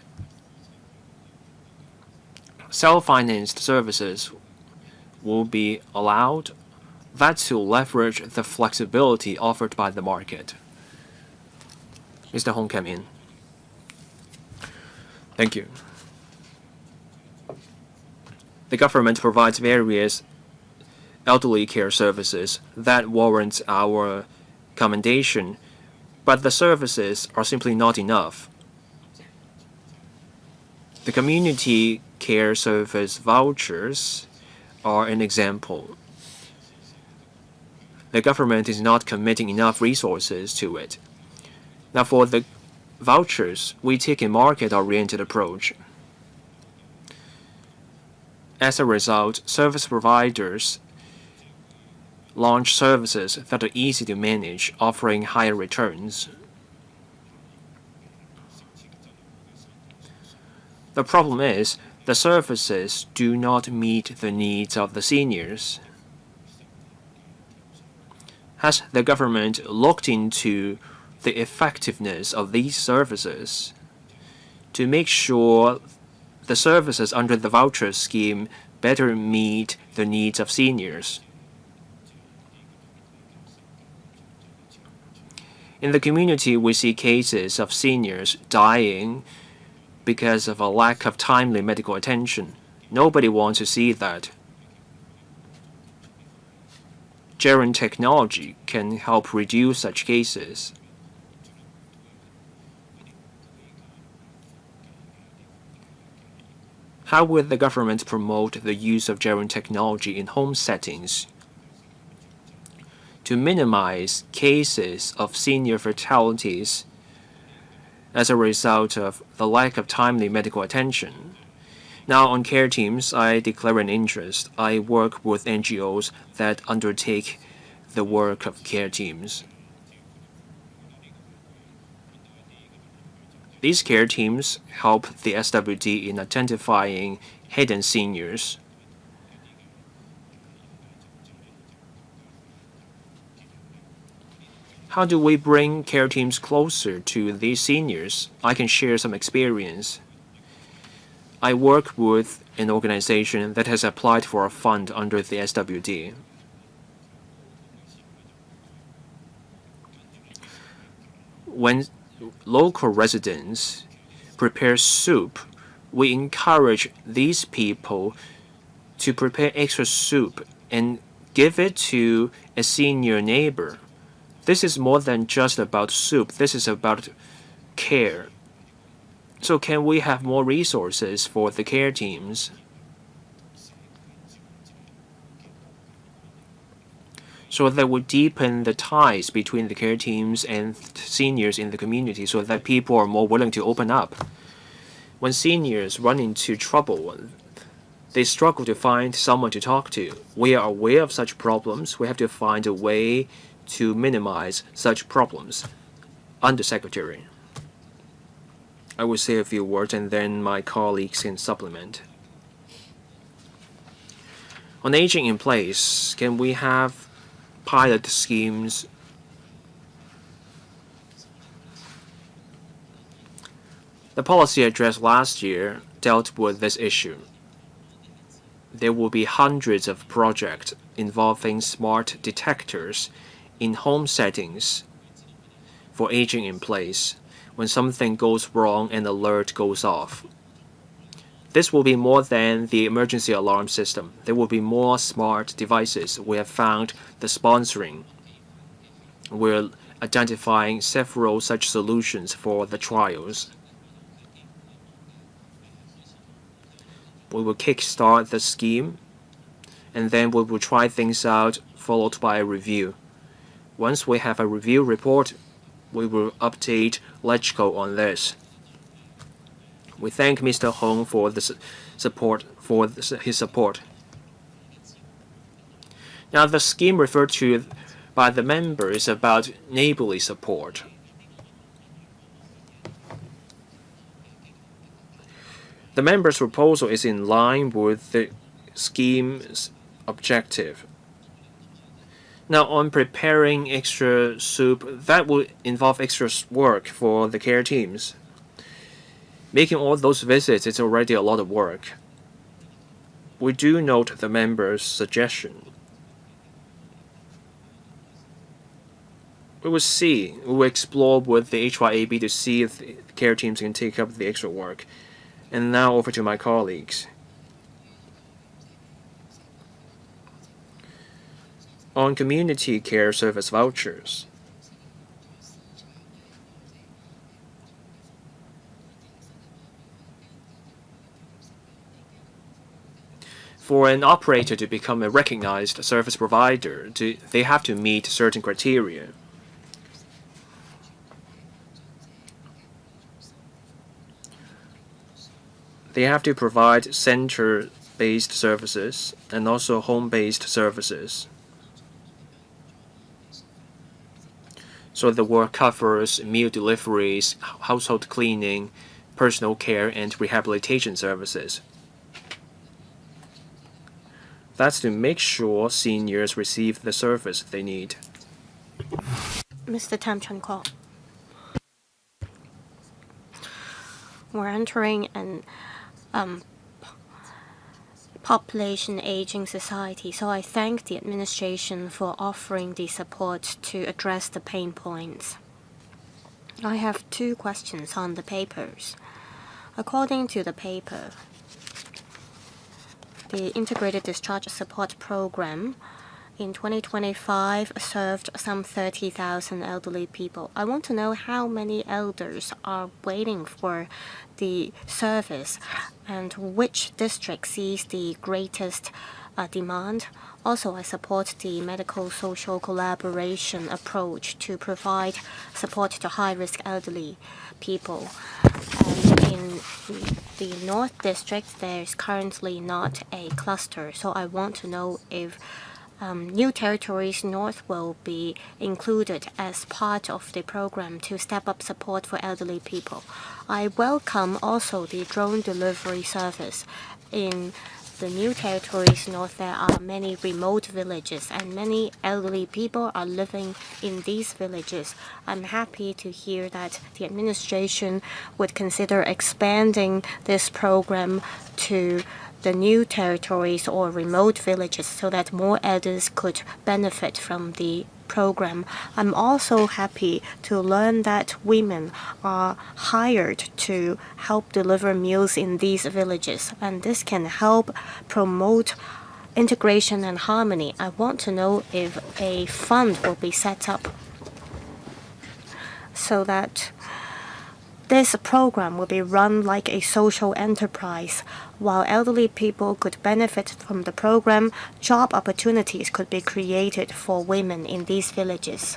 Self-financed services will be allowed. That's to leverage the flexibility offered by the market. Mr. Hong came in. Thank you. The government provides various elderly care services that warrant our commendation, but the services are simply not enough. The community care service vouchers are an example. The government is not committing enough resources to it. Now, for the vouchers, we take a market-oriented approach. As a result, service providers launch services that are easy to manage, offering higher returns. The problem is, the services do not meet the needs of the seniors. Has the government looked into the effectiveness of these services to make sure the services under the voucher scheme better meet the needs of seniors? In the community, we see cases of seniors dying because of a lack of timely medical attention. Nobody wants to see that. Gerund technology can help reduce such cases. How will the government promote the use of gerund technology in home settings to minimize cases of senior fatalities as a result of the lack of timely medical attention? Now, on care teams, I declare an interest. I work with NGOs that undertake the work of care teams. These care teams help the SWD in identifying hidden seniors. How do we bring care teams closer to these seniors? I can share some experience. I work with an organization that has applied for a fund under the SWD. When local residents prepare soup, we encourage these people to prepare extra soup and give it to a senior neighbor. This is more than just about soup. This is about care. So can we have more resources for the care teams? So that would deepen the ties between the care teams and seniors in the community so that people are more willing to open up. When seniors run into trouble, they struggle to find someone to talk to. We are aware of such problems. We have to find a way to minimize such problems. Undersecretary. I will say a few words and then my colleagues can supplement. On aging in place, can we have pilot schemes? The policy addressed last year dealt with this issue. There will be hundreds of projects involving smart detectors in home settings for aging in place. When something goes wrong, an alert goes off. This will be more than the emergency alarm system. There will be more smart devices. We have found the sponsoring. We're identifying several such solutions for the trials. We will kickstart the scheme, and then we will try things out, followed by a review. Once we have a review report, we will update LegCo on this. We thank Mr. Hong for his support. Now, the scheme referred to by the member is about neighborly support. The member's proposal is in line with the scheme's objective. Now, on preparing extra soup, that will involve extra work for the care teams. Making all those visits is already a lot of work. We do note the member's suggestion. We will explore with the HYAB to see if the care teams can take up the extra work. And now over to my colleagues. On community care service vouchers. For an operator to become a recognized service provider, they have to meet certain criteria. They have to provide center-based services and also home-based services. So the work covers meal deliveries, household cleaning, personal care, and rehabilitation services. That's to make sure seniors receive the service they need. Mr. Tam Chun-kwok, we're entering an population aging society, so I thank the administration for offering the support to address the pain points. I have 2 questions on the papers. According to the paper, the Integrated Discharge Support Program in 2025 served some 30,000 elderly people. I want to know how many elders are waiting for the service and which district sees the greatest demand. Also, I support the medical-social collaboration approach to provide support to high-risk elderly people. And in the North District, there is currently not a cluster, so I want to know if New Territories North will be included as part of the program to step up support for elderly people. I welcome also the drone delivery service. In the New Territories North, there are many remote villages and many elderly people are living in these villages. I'm happy to hear that the administration would consider expanding this program to the new territories or remote villages so that more elders could benefit from the program. I'm also happy to learn that women are hired to help deliver meals in these villages, and this can help promote integration and harmony. I want to know if a fund will be set up so that this program will be run like a social enterprise. While elderly people could benefit from the program, job opportunities could be created for women in these villages.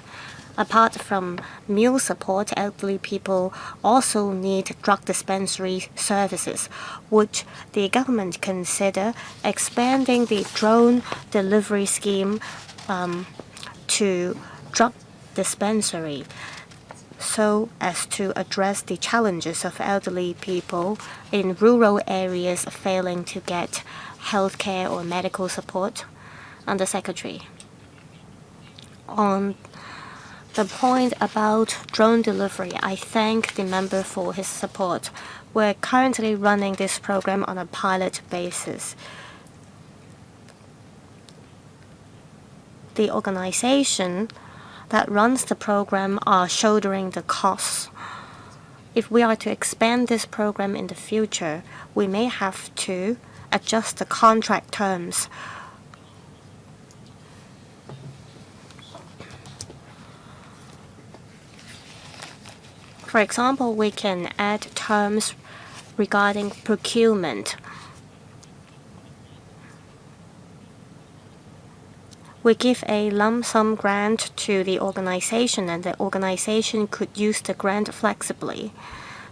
Apart from meal support, elderly people also need drug dispensary services. Would the government consider expanding the drone delivery scheme to drug dispensary, so as to address the challenges of elderly people in rural areas failing to get healthcare or medical support? Under Secretary, on the point about drone delivery, I thank the member for his support. We're currently running this program on a pilot basis. The organization that runs the program are shouldering the costs. If we are to expand this program in the future, we may have to adjust the contract terms. For example, we can add terms regarding procurement. We give a lump sum grant to the organization, and the organization could use the grant flexibly.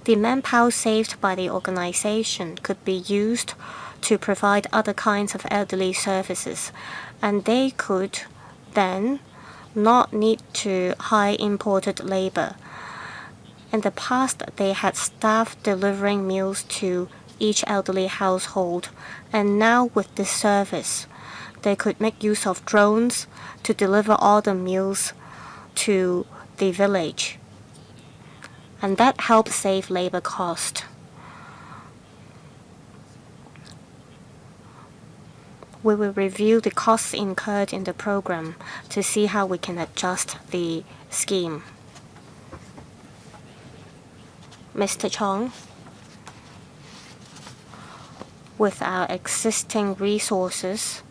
The manpower saved by the organization could be used to provide other kinds of elderly services, and they could then not need to hire imported labor. In the past, they had staff delivering meals to each elderly household, and now with this service, they could make use of drones to deliver all the meals to the village, and that helps save labor cost. We will review the costs incurred in the program to see how we can adjust the scheme. Mr. Chong, with our existing resources,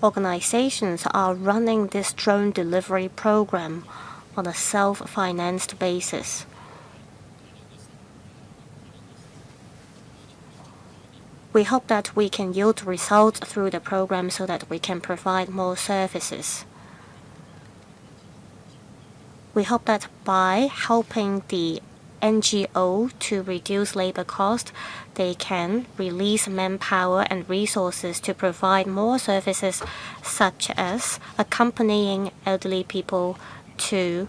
organizations are running this drone delivery program on a self-financed basis. We hope that we can yield results through the program so that we can provide more services. We hope that by helping the NGO to reduce labor cost, they can release manpower and resources to provide more services such as accompanying elderly people to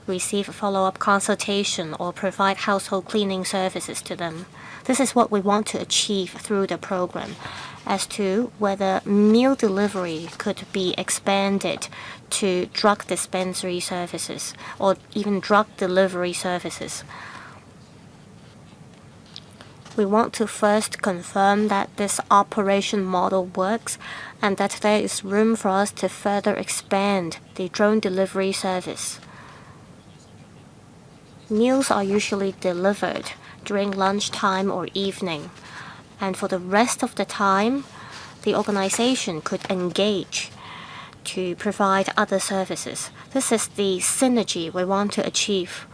receive follow-up consultation or provide household cleaning services to them. This is what we want to achieve through the program. As to whether meal delivery could be expanded to drug dispensary services or even drug delivery services, we want to first confirm that this operation model works and that there is room for us to further expand the drone delivery service. Meals are usually delivered during lunchtime or evening, and for the rest of the time, the organization could engage to provide other services. This is the synergy we want to achieve.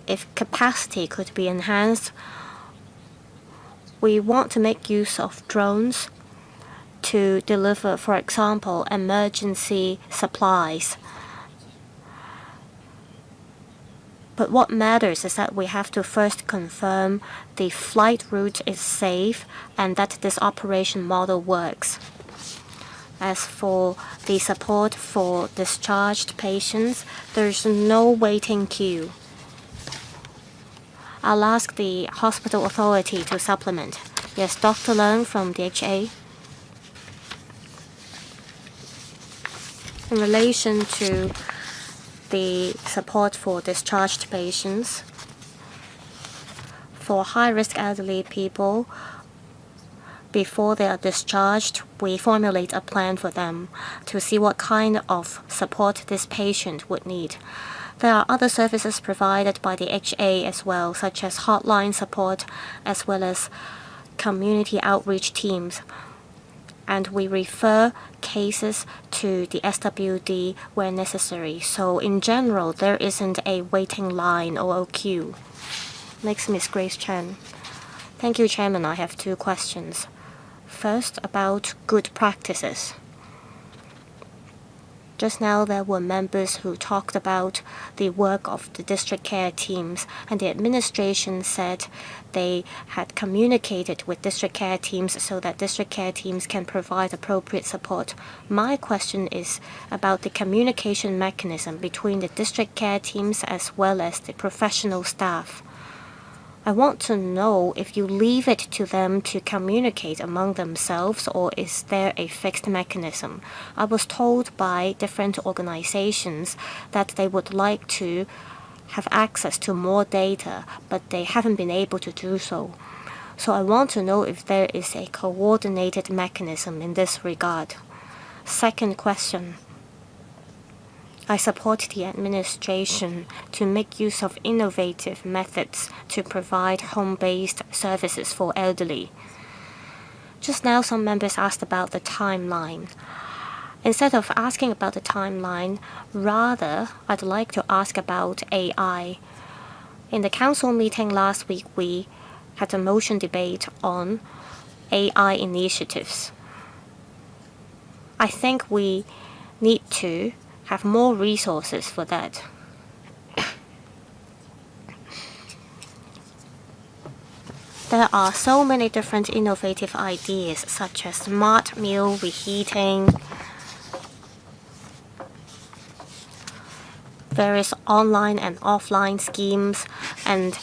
If capacity could be enhanced, we want to make use of drones to deliver, for example, emergency supplies. But what matters is that we have to first confirm the flight route is safe and that this operation model works. As for the support for discharged patients, there's no waiting queue. I'll ask the hospital authority to supplement. Yes, Dr. Leung from DHA. In relation to the support for discharged patients, for high-risk elderly people, before they are discharged, we formulate a plan for them to see what kind of support this patient would need. There are other services provided by the HA as well, such as hotline support as well as community outreach teams. And we refer cases to the SWD where necessary. So in general, there isn't a waiting line or a queue. Next, Ms. Grace Chen. Thank you, Chairman. I have two questions. First, about good practices. Just now, there were members who talked about the work of the district care teams, and the administration said they had communicated with district care teams so that district care teams can provide appropriate support. My question is about the communication mechanism between the district care teams as well as the professional staff. I want to know if you leave it to them to communicate among themselves or is there a fixed mechanism. I was told by different organizations that they would like to have access to more data, but they haven't been able to do so. So I want to know if there is a coordinated mechanism in this regard. Second question. I support the administration to make use of innovative methods to provide home-based services for elderly. Just now, some members asked about the timeline. Instead of asking about the timeline, rather, I'd like to ask about AI. In the council meeting last week, we had a motion debate on AI initiatives. I think we need to have more resources for that. There are so many different innovative ideas such as smart meal reheating, various online and offline schemes, and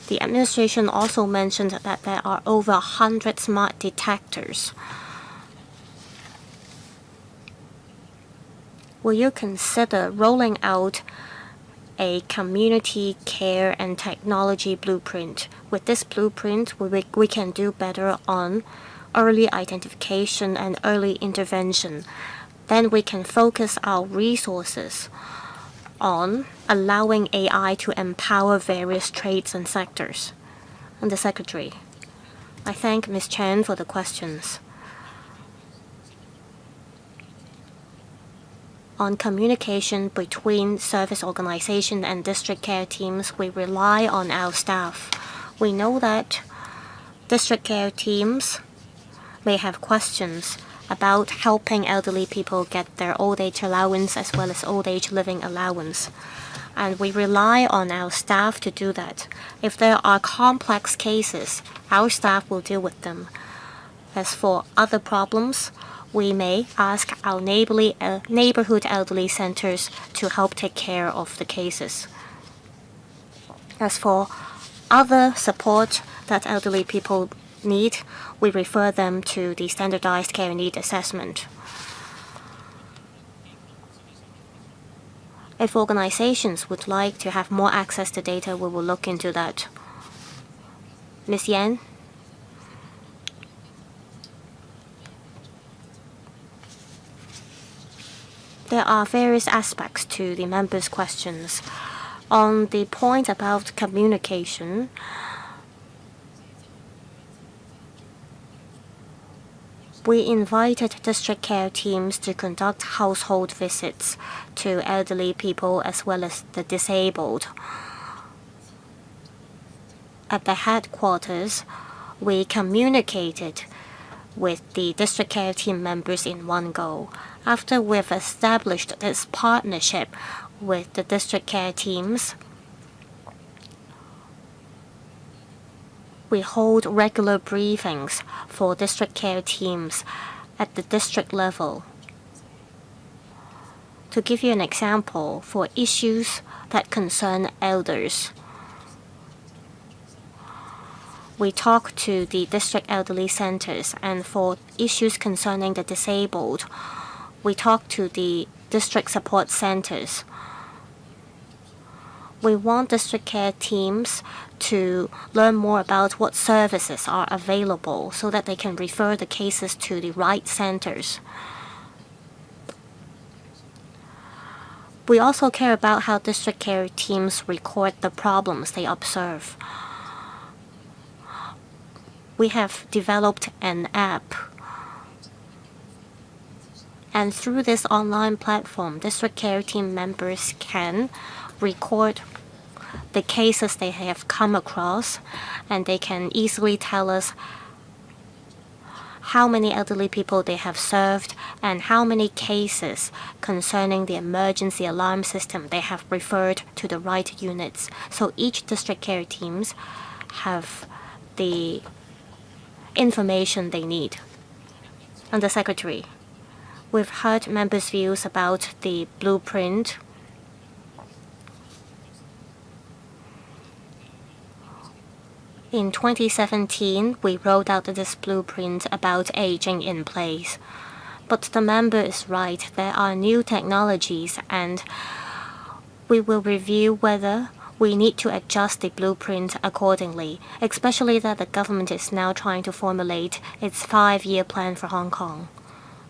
the administration also mentioned that there are over 100 smart detectors. Will you consider rolling out a community care and technology blueprint? With this blueprint, we can do better on early identification and early intervention. Then we can focus our resources on allowing AI to empower various trades and sectors. And the Secretary. I thank Ms. Chen for the questions. On communication between service organization and district care teams, we rely on our staff. We know that district care teams may have questions about helping elderly people get their old age allowance as well as old age living allowance. and we rely on our staff to do that. If there are complex cases, our staff will deal with them. As for other problems, we may ask our neighborhood elderly centers to help take care of the cases. As for other support that elderly people need, we refer them to the standardized care need assessment. If organizations would like to have more access to data, we will look into that. Ms. Yan? There are various aspects to the members' questions. On the point about communication, we invited district care teams to conduct household visits to elderly people as well as the disabled. At the headquarters, we communicated with the district care team members in one go. After we've established this partnership with the district care teams, we hold regular briefings for district care teams at the district level. To give you an example, for issues that concern elders, we talk to the district elderly centers, and for issues concerning the disabled, we talk to the district support centers. We want district care teams to learn more about what services are available so that they can refer the cases to the right centers. We also care about how district care teams record the problems they observe. We have developed an app, and through this online platform, district care team members can record the cases they have come across, and they can easily tell us how many elderly people they have served and how many cases concerning the emergency alarm system they have referred to the right units. So each district care teams have the information they need. Under Secretary, we've heard members' views about the blueprint. In 2017, we rolled out this blueprint about aging in place. But the member is right, there are new technologies, and we will review whether we need to adjust the blueprint accordingly, especially that the government is now trying to formulate its 5-year plan for Hong Kong.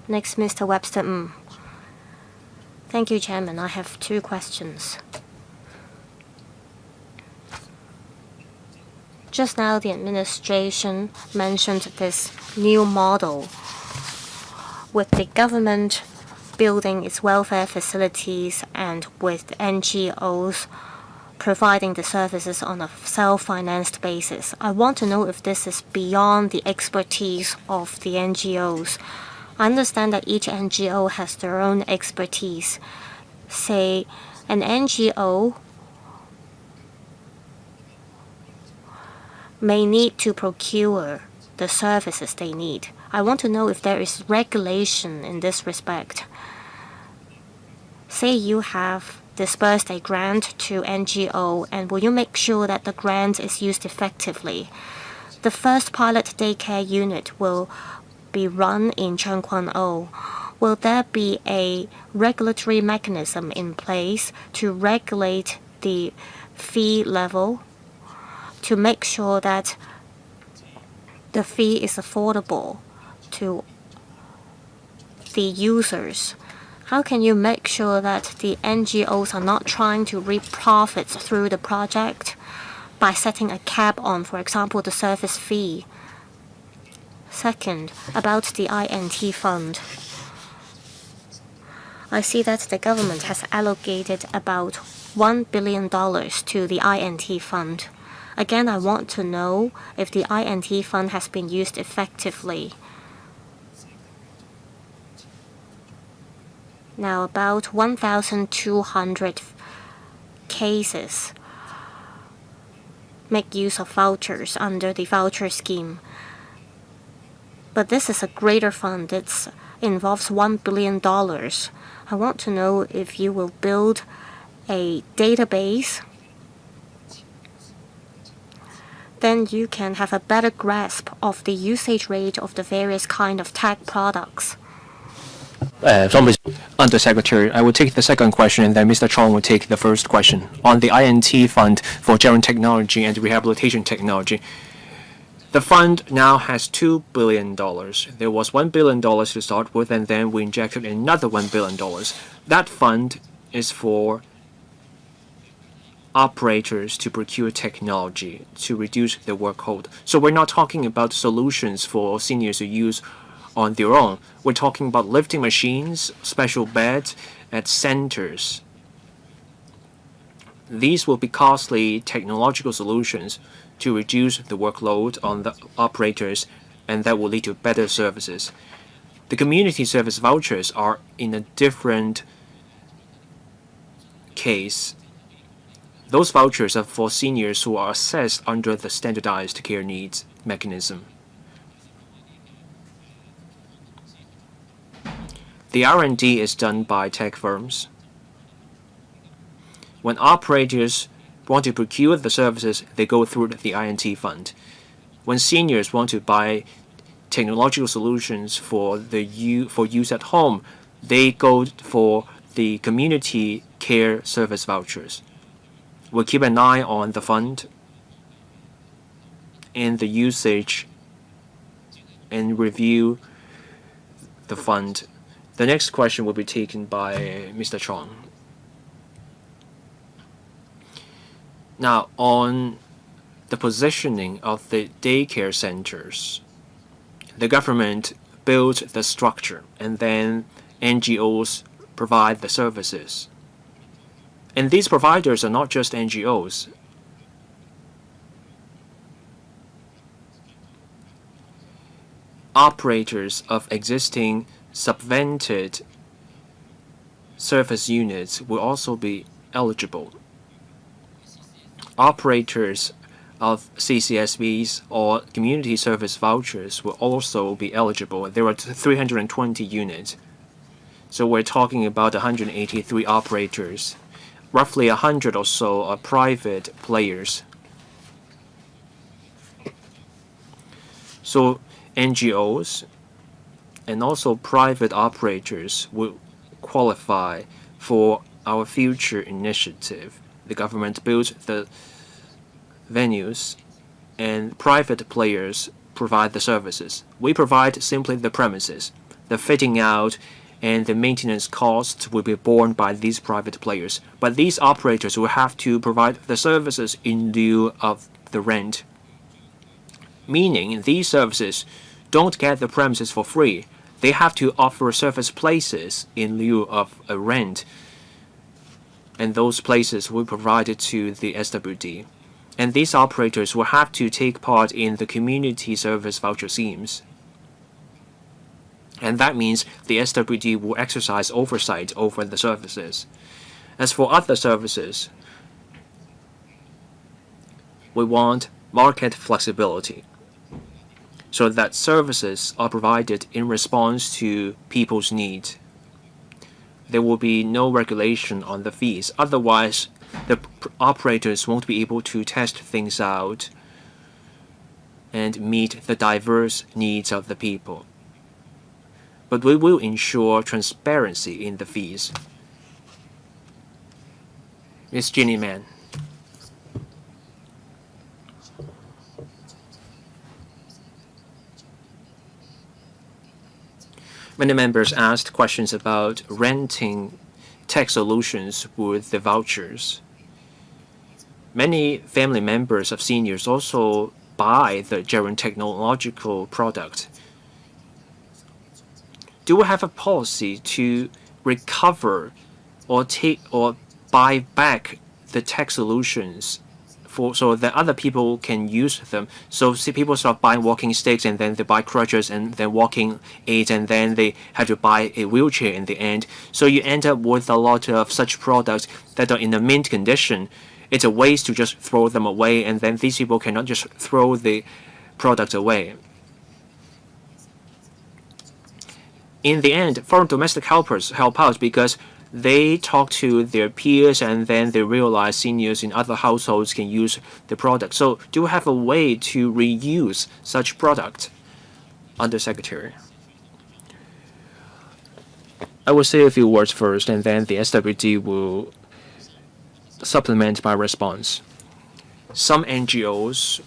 Next, Mr. Webster. Thank you, Chairman. I have 2 questions. Just now, the administration mentioned this new model with the government building its welfare facilities and with NGOs providing the services on a self-financed basis. I want to know if this is beyond the expertise of the NGOs. I understand that each NGO has their own expertise. Say, an NGO may need to procure the services they need. I want to know if there is regulation in this respect. Say you have disbursed a grant to NGO, and will you make sure that the grant is used effectively? The first pilot daycare unit will be run in Cheung Kwan O. Will there be a regulatory mechanism in place to regulate the fee level to make sure that the fee is affordable to the users? How can you make sure that the NGOs are not trying to reap profits through the project by setting a cap on, for example, the service fee? Second, about the INT fund. I see that the government has allocated about $1 billion to the INT fund. Again, I want to know if the INT fund has been used effectively. Now, about 1,200 cases make use of vouchers under the voucher scheme. But this is a greater fund. It involves $1 billion. I want to know if you will build a database, then you can have a better grasp of the usage rate of the various kind of tech products. Undersecretary, I will take the second question, and then Mr. Chong will take the first question. On the INT fund for German technology and rehabilitation technology, the fund now has $2 billion. There was $1 billion to start with, and then we injected another $1 billion. That fund is for operators to procure technology to reduce their workload. So we're not talking about solutions for seniors to use on their own. We're talking about lifting machines, special beds at centers. These will be costly technological solutions to reduce the workload on the operators, and that will lead to better services. The community service vouchers are in a different case. Those vouchers are for seniors who are assessed under the standardized care needs mechanism. The R&D is done by tech firms. When operators want to procure the services, they go through the INT fund. When seniors want to buy technological solutions for use at home, they go for the community care service vouchers. We'll keep an eye on the fund and the usage and review the fund. The next question will be taken by Mr. Chong. Now, on the positioning of the daycare centers, the government builds the structure, and then NGOs provide the services. And these providers are not just NGOs. Operators of existing subvented service units will also be eligible. Operators of CCSVs or community service vouchers will also be eligible. There are 320 units. So we're talking about 183 operators. Roughly 100 or so are private players. So NGOs and also private operators will qualify for our future initiative. The government builds the venues, and private players provide the services. We provide simply the premises. The fitting out and the maintenance costs will be borne by these private players. But these operators will have to provide the services in lieu of the rent. Meaning these services don't get the premises for free. They have to offer service places in lieu of a rent. And those places will be provided to the SWD. And these operators will have to take part in the community service voucher schemes. And that means the SWD will exercise oversight over the services. As for other services, we want market flexibility so that services are provided in response to people's needs. There will be no regulation on the fees. Otherwise, the operators won't be able to test things out and meet the diverse needs of the people. But we will ensure transparency in the fees. Ms. Ginny Mann. Many members asked questions about renting tech solutions with the vouchers. Many family members of seniors also buy the German technological product. Do we have a policy to recover or buy back the tech solutions so that other people can use them. So see, people start buying walking sticks, and then they buy crutches, and then walking aids, and then they have to buy a wheelchair in the end. So you end up with a lot of such products that are in a mint condition. It's a waste to just throw them away, and then these people cannot just throw the products away. In the end, foreign domestic helpers help out because they talk to their peers, and then they realize seniors in other households can use the product. So do we have a way to reuse such product? Undersecretary. I will say a few words first, and then the SWD will supplement my response. Some NGOs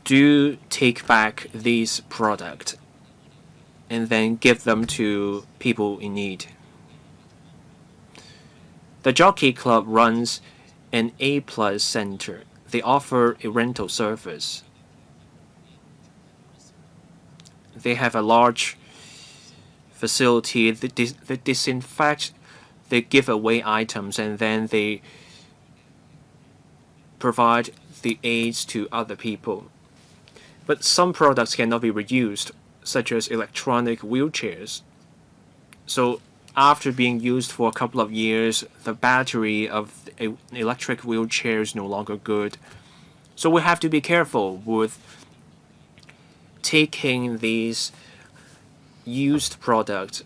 do take back these products and then give them to people in need. The Jockey Club runs an A+ center. They offer a rental service. They have a large facility. They disinfect, they give away items, and then they provide the aids to other people. But some products cannot be reused, such as electronic wheelchairs. So after being used for a couple of years, the battery of an electric wheelchair is no longer good. So we have to be careful with taking these used products.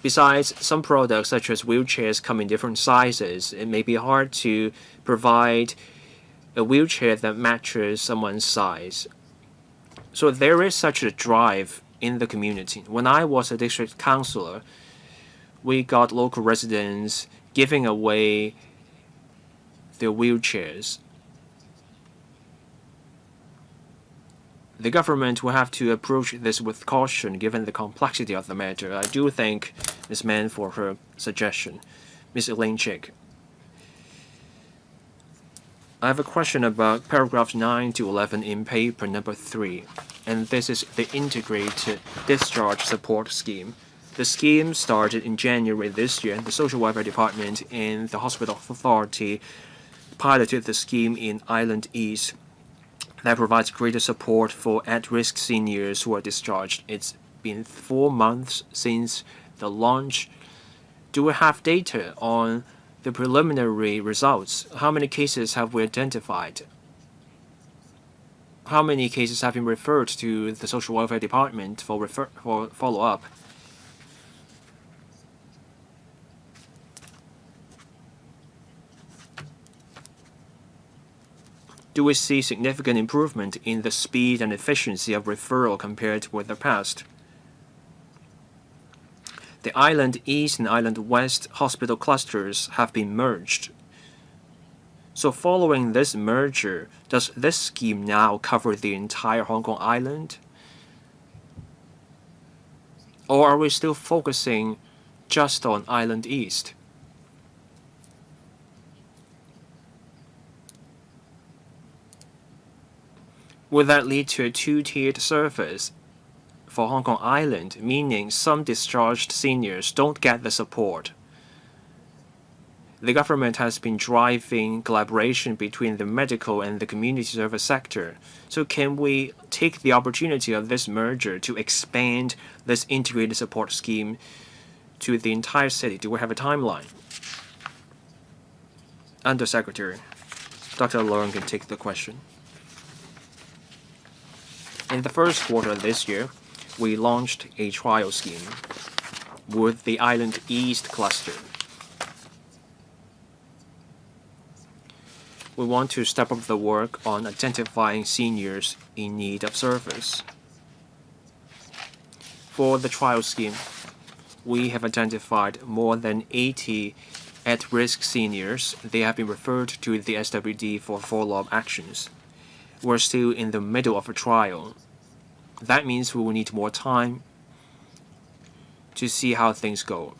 Besides, some products such as wheelchairs come in different sizes. It may be hard to provide a wheelchair that matches someone's size. So there is such a drive in the community. When I was a district councillor, we got local residents giving away their wheelchairs. The government will have to approach this with caution given the complexity of the matter. I do thank Ms. Mann for her suggestion. Ms. Elaine Chick. I have a question about paragraphs 9 to 11 in paper number 3, and this is the Integrated Discharge Support Scheme. The scheme started in January this year. The Social Welfare Department and the Hospital Authority piloted the scheme in Island East. That provides greater support for at-risk seniors who are discharged. It's been 4 months since the launch. Do we have data on the preliminary results? How many cases have we identified? How many cases have been referred to the Social Welfare Department for follow-up? Do we see significant improvement in the speed and efficiency of referral compared with the past? The Island East and Island West hospital clusters have been merged. So following this merger, does this scheme now cover the entire Hong Kong Island? Or are we still focusing just on Island East? Would that lead to a two-tiered service for Hong Kong Island, meaning some discharged seniors don't get the support? The government has been driving collaboration between the medical and the community service sector. So can we take the opportunity of this merger to expand this integrated support scheme to the entire city? Do we have a timeline? Undersecretary, Dr. Leung can take the question. In the first quarter of this year, we launched a trial scheme with the Island East cluster. We want to step up the work on identifying seniors in need of service. For the trial scheme, we have identified more than 80 at-risk seniors. They have been referred to the SWD for follow-up actions. We're still in the middle of a trial. That means we will need more time to see how things go.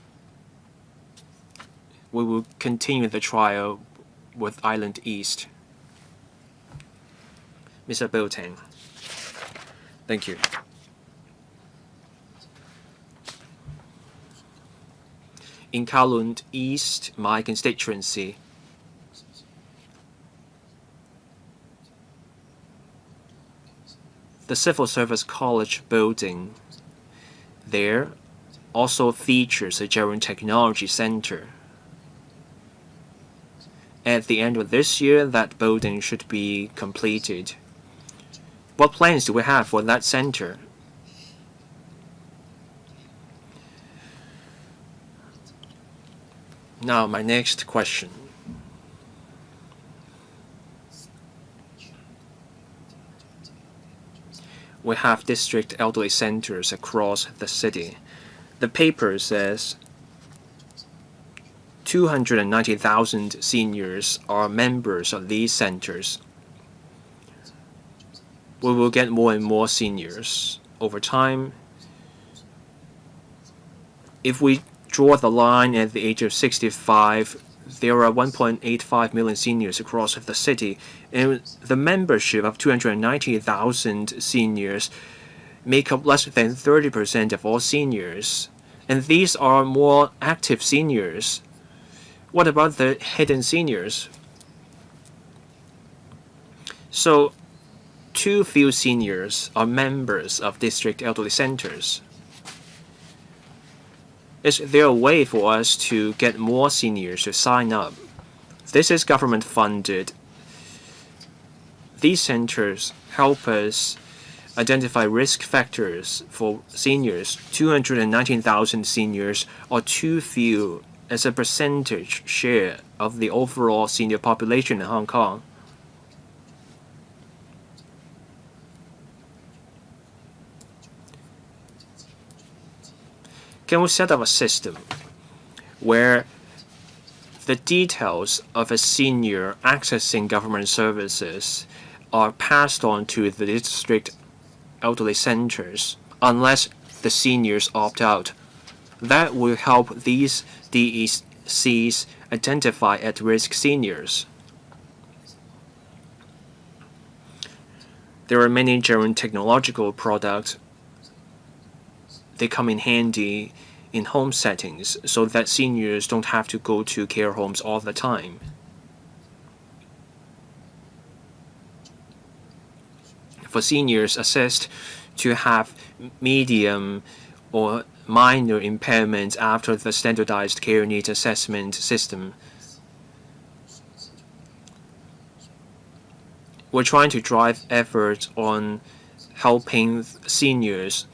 We will continue the trial with Island East. Mr. Bill Tang. Thank you. In Kowloon East, my constituency, The Civil Service College building there also features a German Technology Center. At the end of this year, that building should be completed. What plans do we have for that center? Now, my next question. We have district elderly centers across the city. The paper says 290,000 seniors are members of these centers. We will get more and more seniors over time. If we draw the line at the age of 65, there are 1.85 million seniors across the city, and the membership of 290,000 seniors make up less than 30% of all seniors, and these are more active seniors. What about the hidden seniors? So, too few seniors are members of district elderly centers. Is there a way for us to get more seniors to sign up? This is government funded. These centers help us identify risk factors for seniors. 219,000 seniors are too few as a percentage share of the overall senior population in Hong Kong. Can we set up a system where the details of a senior accessing government services are passed on to the district elderly centers unless the seniors opt out? That will help these DECs identify at-risk seniors. There are many German technological products. They come in handy in home settings so that seniors don't have to go to care homes all the time. For seniors assessed to have medium or minor impairments after the standardized care needs assessment system, we're trying to drive efforts on helping seniors.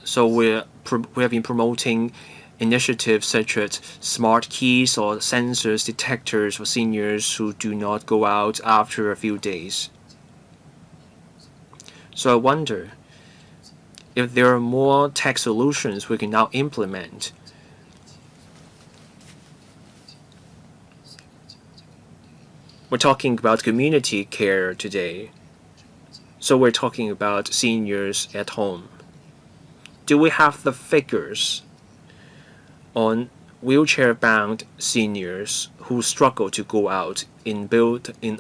So we have been promoting initiatives such as smart keys or sensors detectors for seniors who do not go out after a few days. So I wonder if there are more tech solutions we can now implement. We're talking about community care today, so we're talking about seniors at home. Do we have the figures on wheelchair-bound seniors who struggle to go out in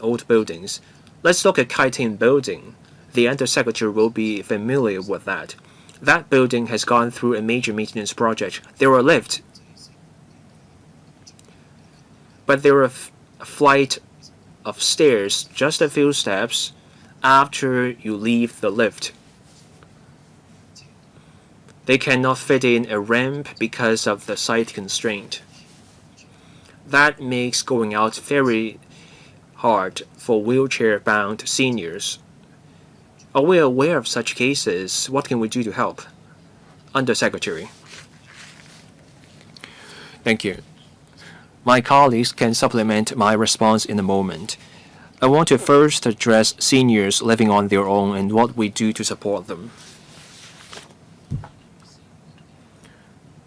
old buildings? Let's look at Kaitin Building. The Undersecretary will be familiar with that. That building has gone through a major maintenance project. There are lifts, but there are a flight of stairs, just a few steps after you leave the lift. They cannot fit in a ramp because of the site constraint. That makes going out very hard for wheelchair-bound seniors. Are we aware of such cases? What can we do to help? Undersecretary. Thank you. My colleagues can supplement my response in a moment. I want to first address seniors living on their own and what we do to support them.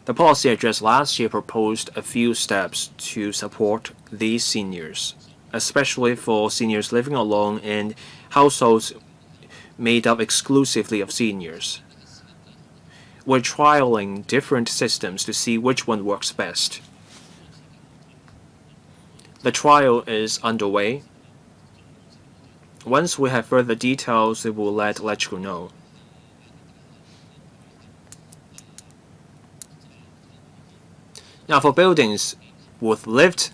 The policy address last year proposed a few steps to support these seniors, especially for seniors living alone and households made up exclusively of seniors. We're trialing different systems to see which one works best. The trial is underway. Once we have further details, we will let you know. Now for buildings with lift,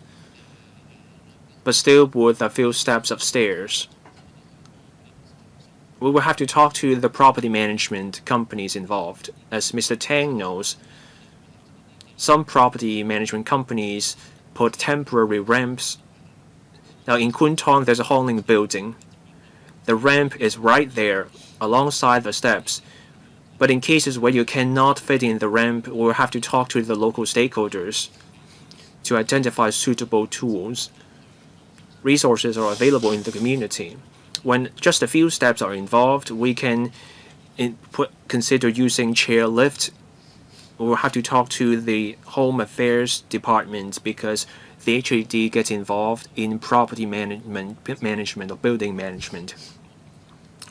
but still with a few steps of stairs, we will have to talk to the property management companies involved. As Mr. Tang knows, some property management companies put temporary ramps. Now in Kuntong, there's a Hongling building. The ramp is right there alongside the steps. But in cases where you cannot fit in the ramp, we'll have to talk to the local stakeholders to identify suitable tools. Resources are available in the community. When just a few steps are involved, we can consider using chairlift. We'll have to talk to the Home Affairs Department because the HAD gets involved in property management or building management.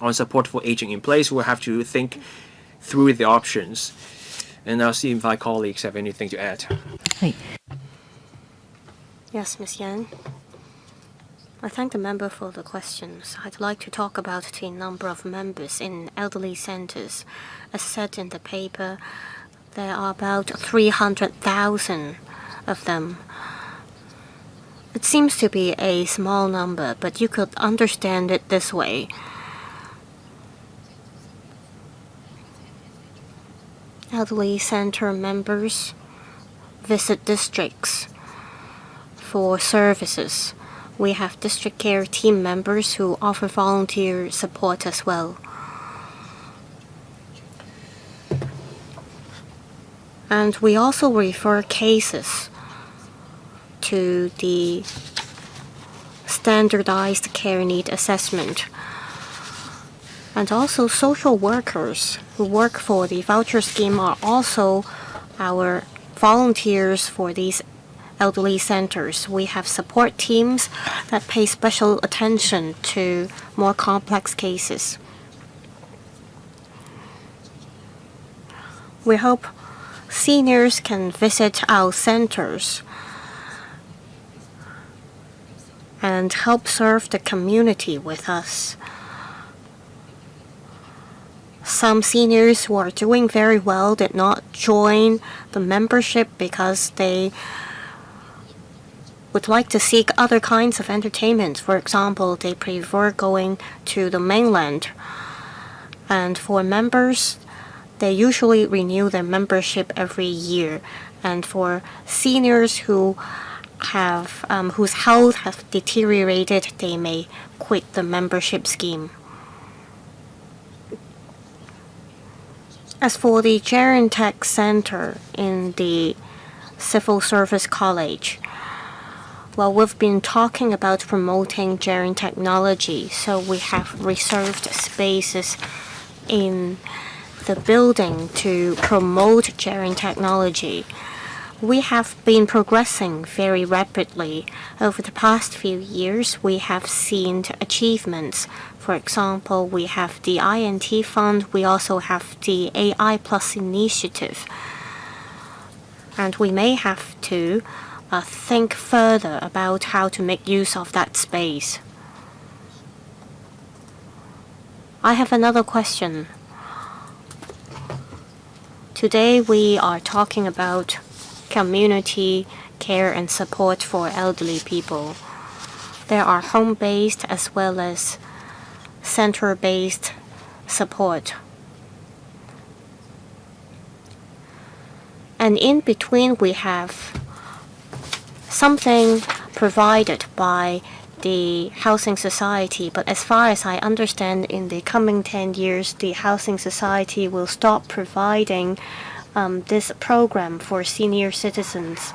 On support for aging in place, we'll have to think through the options. And I'll see if my colleagues have anything to add. Yes, Ms. Yan. I thank the member for the questions. I'd like to talk about the number of members in elderly centers. As said in the paper, there are about 300,000 of them. It seems to be a small number, but you could understand it this way. Elderly center members visit districts for services. We have district care team members who offer volunteer support as well. And we also refer cases to the standardized care need assessment. And also social workers who work for the voucher scheme are also our volunteers for these elderly centers. We have support teams that pay special attention to more complex cases. We hope seniors can visit our centers and help serve the community with us. Some seniors who are doing very well did not join the membership because they would like to seek other kinds of entertainment. For example, they prefer going to the mainland. And for members, they usually renew their membership every year. And for seniors who have whose health has deteriorated, they may quit the membership scheme. As for the Gerentech Center in the Civil Service College, well, we've been talking about promoting Gerent technology, so we have reserved spaces in the building to promote Gerent technology. We have been progressing very rapidly. Over the past few years, we have seen achievements. For example, we have the INT Fund, we also have the AI Plus initiative. And we may have to think further about how to make use of that space. I have another question. Today we are talking about community care and support for elderly people. There are home-based as well as center-based support. And in between we have something provided by the housing society, but as far as I understand, in the coming 10 years, the housing society will stop providing this program for senior citizens,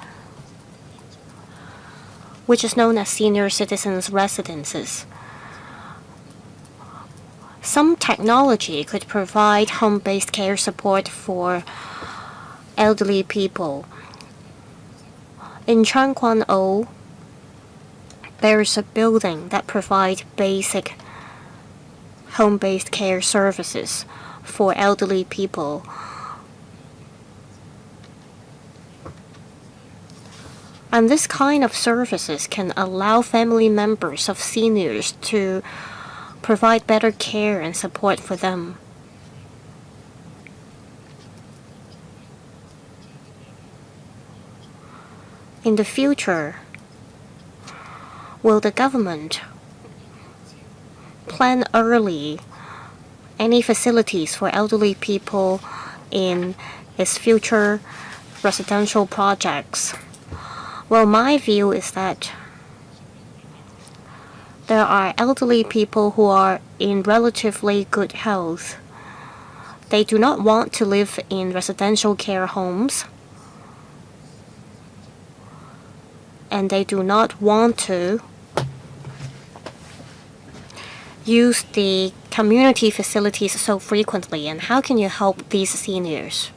which is known as senior citizens residences. Some technology could provide home-based care support for elderly people. In Changquan-O, there is a building that provides basic home-based care services for elderly people. And this kind of services can allow family members of seniors to provide better care and support for them. In the future, will the government plan early any facilities for elderly people in its future residential projects? Well, my view is that there are elderly people who are in relatively good health. They do not want to live in residential care homes, and they do not want to use the community facilities so frequently. And how can you help these seniors?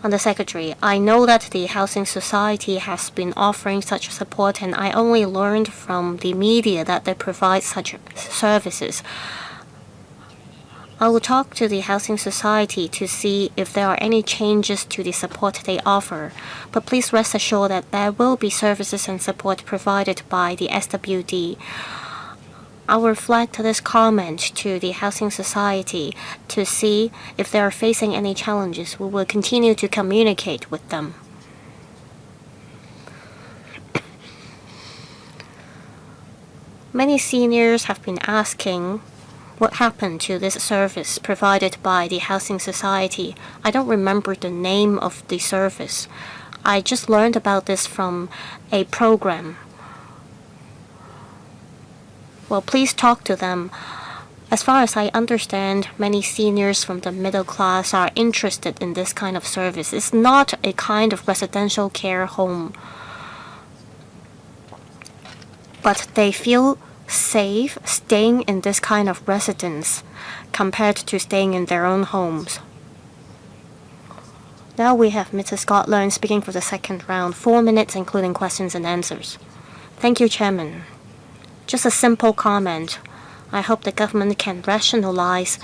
Under Secretary, I know that the Housing Society has been offering such support, and I only learned from the media that they provide such services. I will talk to the Housing Society to see if there are any changes to the support they offer, but please rest assured that there will be services and support provided by the SWD. I will reflect this comment to the Housing Society to see if they are facing any challenges. We will continue to communicate with them. Many seniors have been asking what happened to this service provided by the Housing Society. I don't remember the name of the service. I just learned about this from a program. Well, please talk to them. As far as I understand, many seniors from the middle class are interested in this kind of service. It's not a kind of residential care home, but they feel safe staying in this kind of residence compared to staying in their own homes. Now we have Mr. Scott Learn speaking for the second round, 4 minutes including questions and answers. Thank you, Chairman. Just a simple comment. I hope the government can rationalize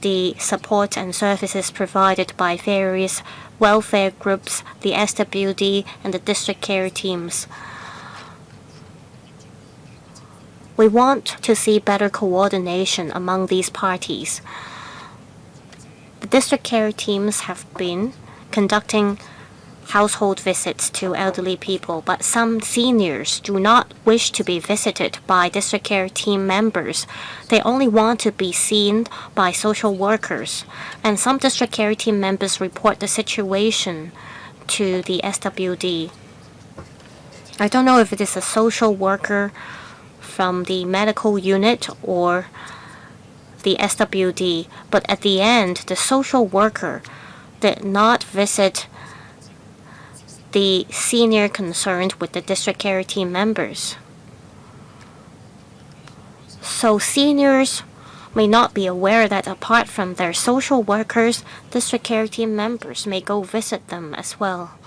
the support and services provided by various welfare groups, the SWD, and the district care teams. We want to see better coordination among these parties. The district care teams have been conducting household visits to elderly people, but some seniors do not wish to be visited by district care team members. They only want to be seen by social workers, and some district care team members report the situation to the SWD. I don't know if it is a social worker from the medical unit or the SWD, but at the end, the social worker did not visit the senior concerned with the district care team members. So seniors may not be aware that apart from their social workers, district care team members may go visit them as well.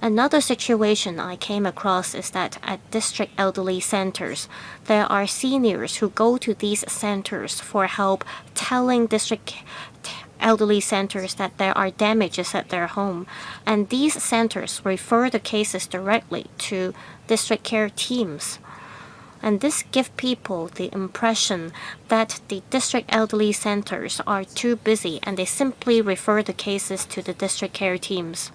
Another situation I came across is that at district elderly centers, there are seniors who go to these centers for help, telling district elderly centers that there are damages at their home, and these centers refer the cases directly to district care teams. And this gives people the impression that the district elderly centers are too busy and they simply refer the cases to the district care teams.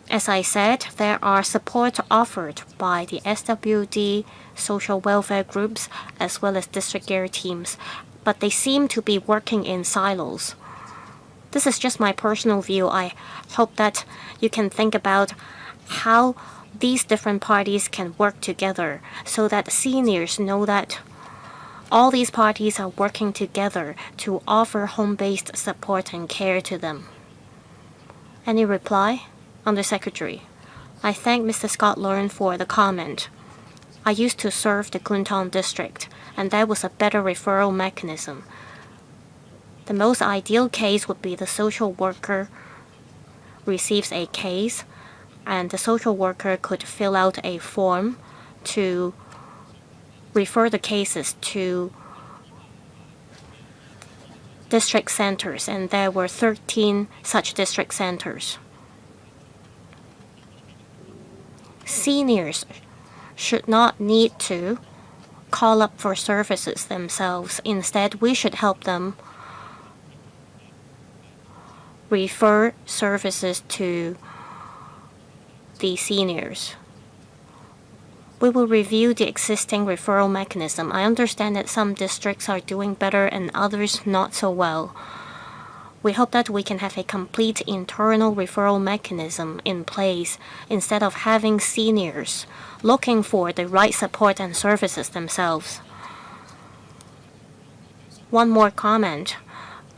As I said, there are support offered by the SWD, social welfare groups, as well as district care teams, but they seem to be working in silos. This is just my personal view. I hope that you can think about how these different parties can work together so that seniors know that all these parties are working together to offer home-based support and care to them. Any reply? Under Secretary, I thank Mr. Scott Learn for the comment. I used to serve the Kwun district, and that was a better referral mechanism. The most ideal case would be the social worker receives a case, and the social worker could fill out a form to refer the cases to district centers, and there were 13 such district centers. Seniors should not need to call up for services themselves. Instead, we should help them refer services to the seniors. We will review the existing referral mechanism. I understand that some districts are doing better and others not so well. We hope that we can have a complete internal referral mechanism in place instead of having seniors looking for the right support and services themselves. One more comment.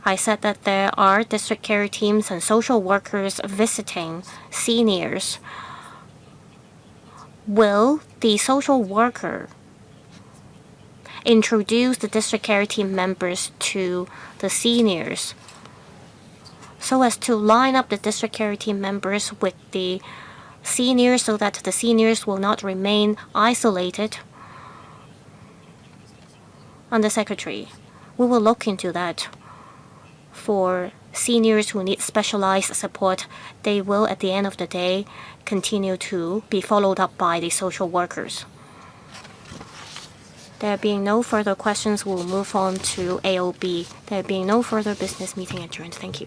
I said that there are district care teams and social workers visiting seniors. Will the social worker introduce the district care team members to the seniors so as to line up the district care team members with the seniors so that the seniors will not remain isolated? Under Secretary, we will look into that. For seniors who need specialized support, they will, at the end of the day, continue to be followed up by the social workers. There being no further questions, we'll move on to AOB. There being no further business, meeting adjourned. Thank you.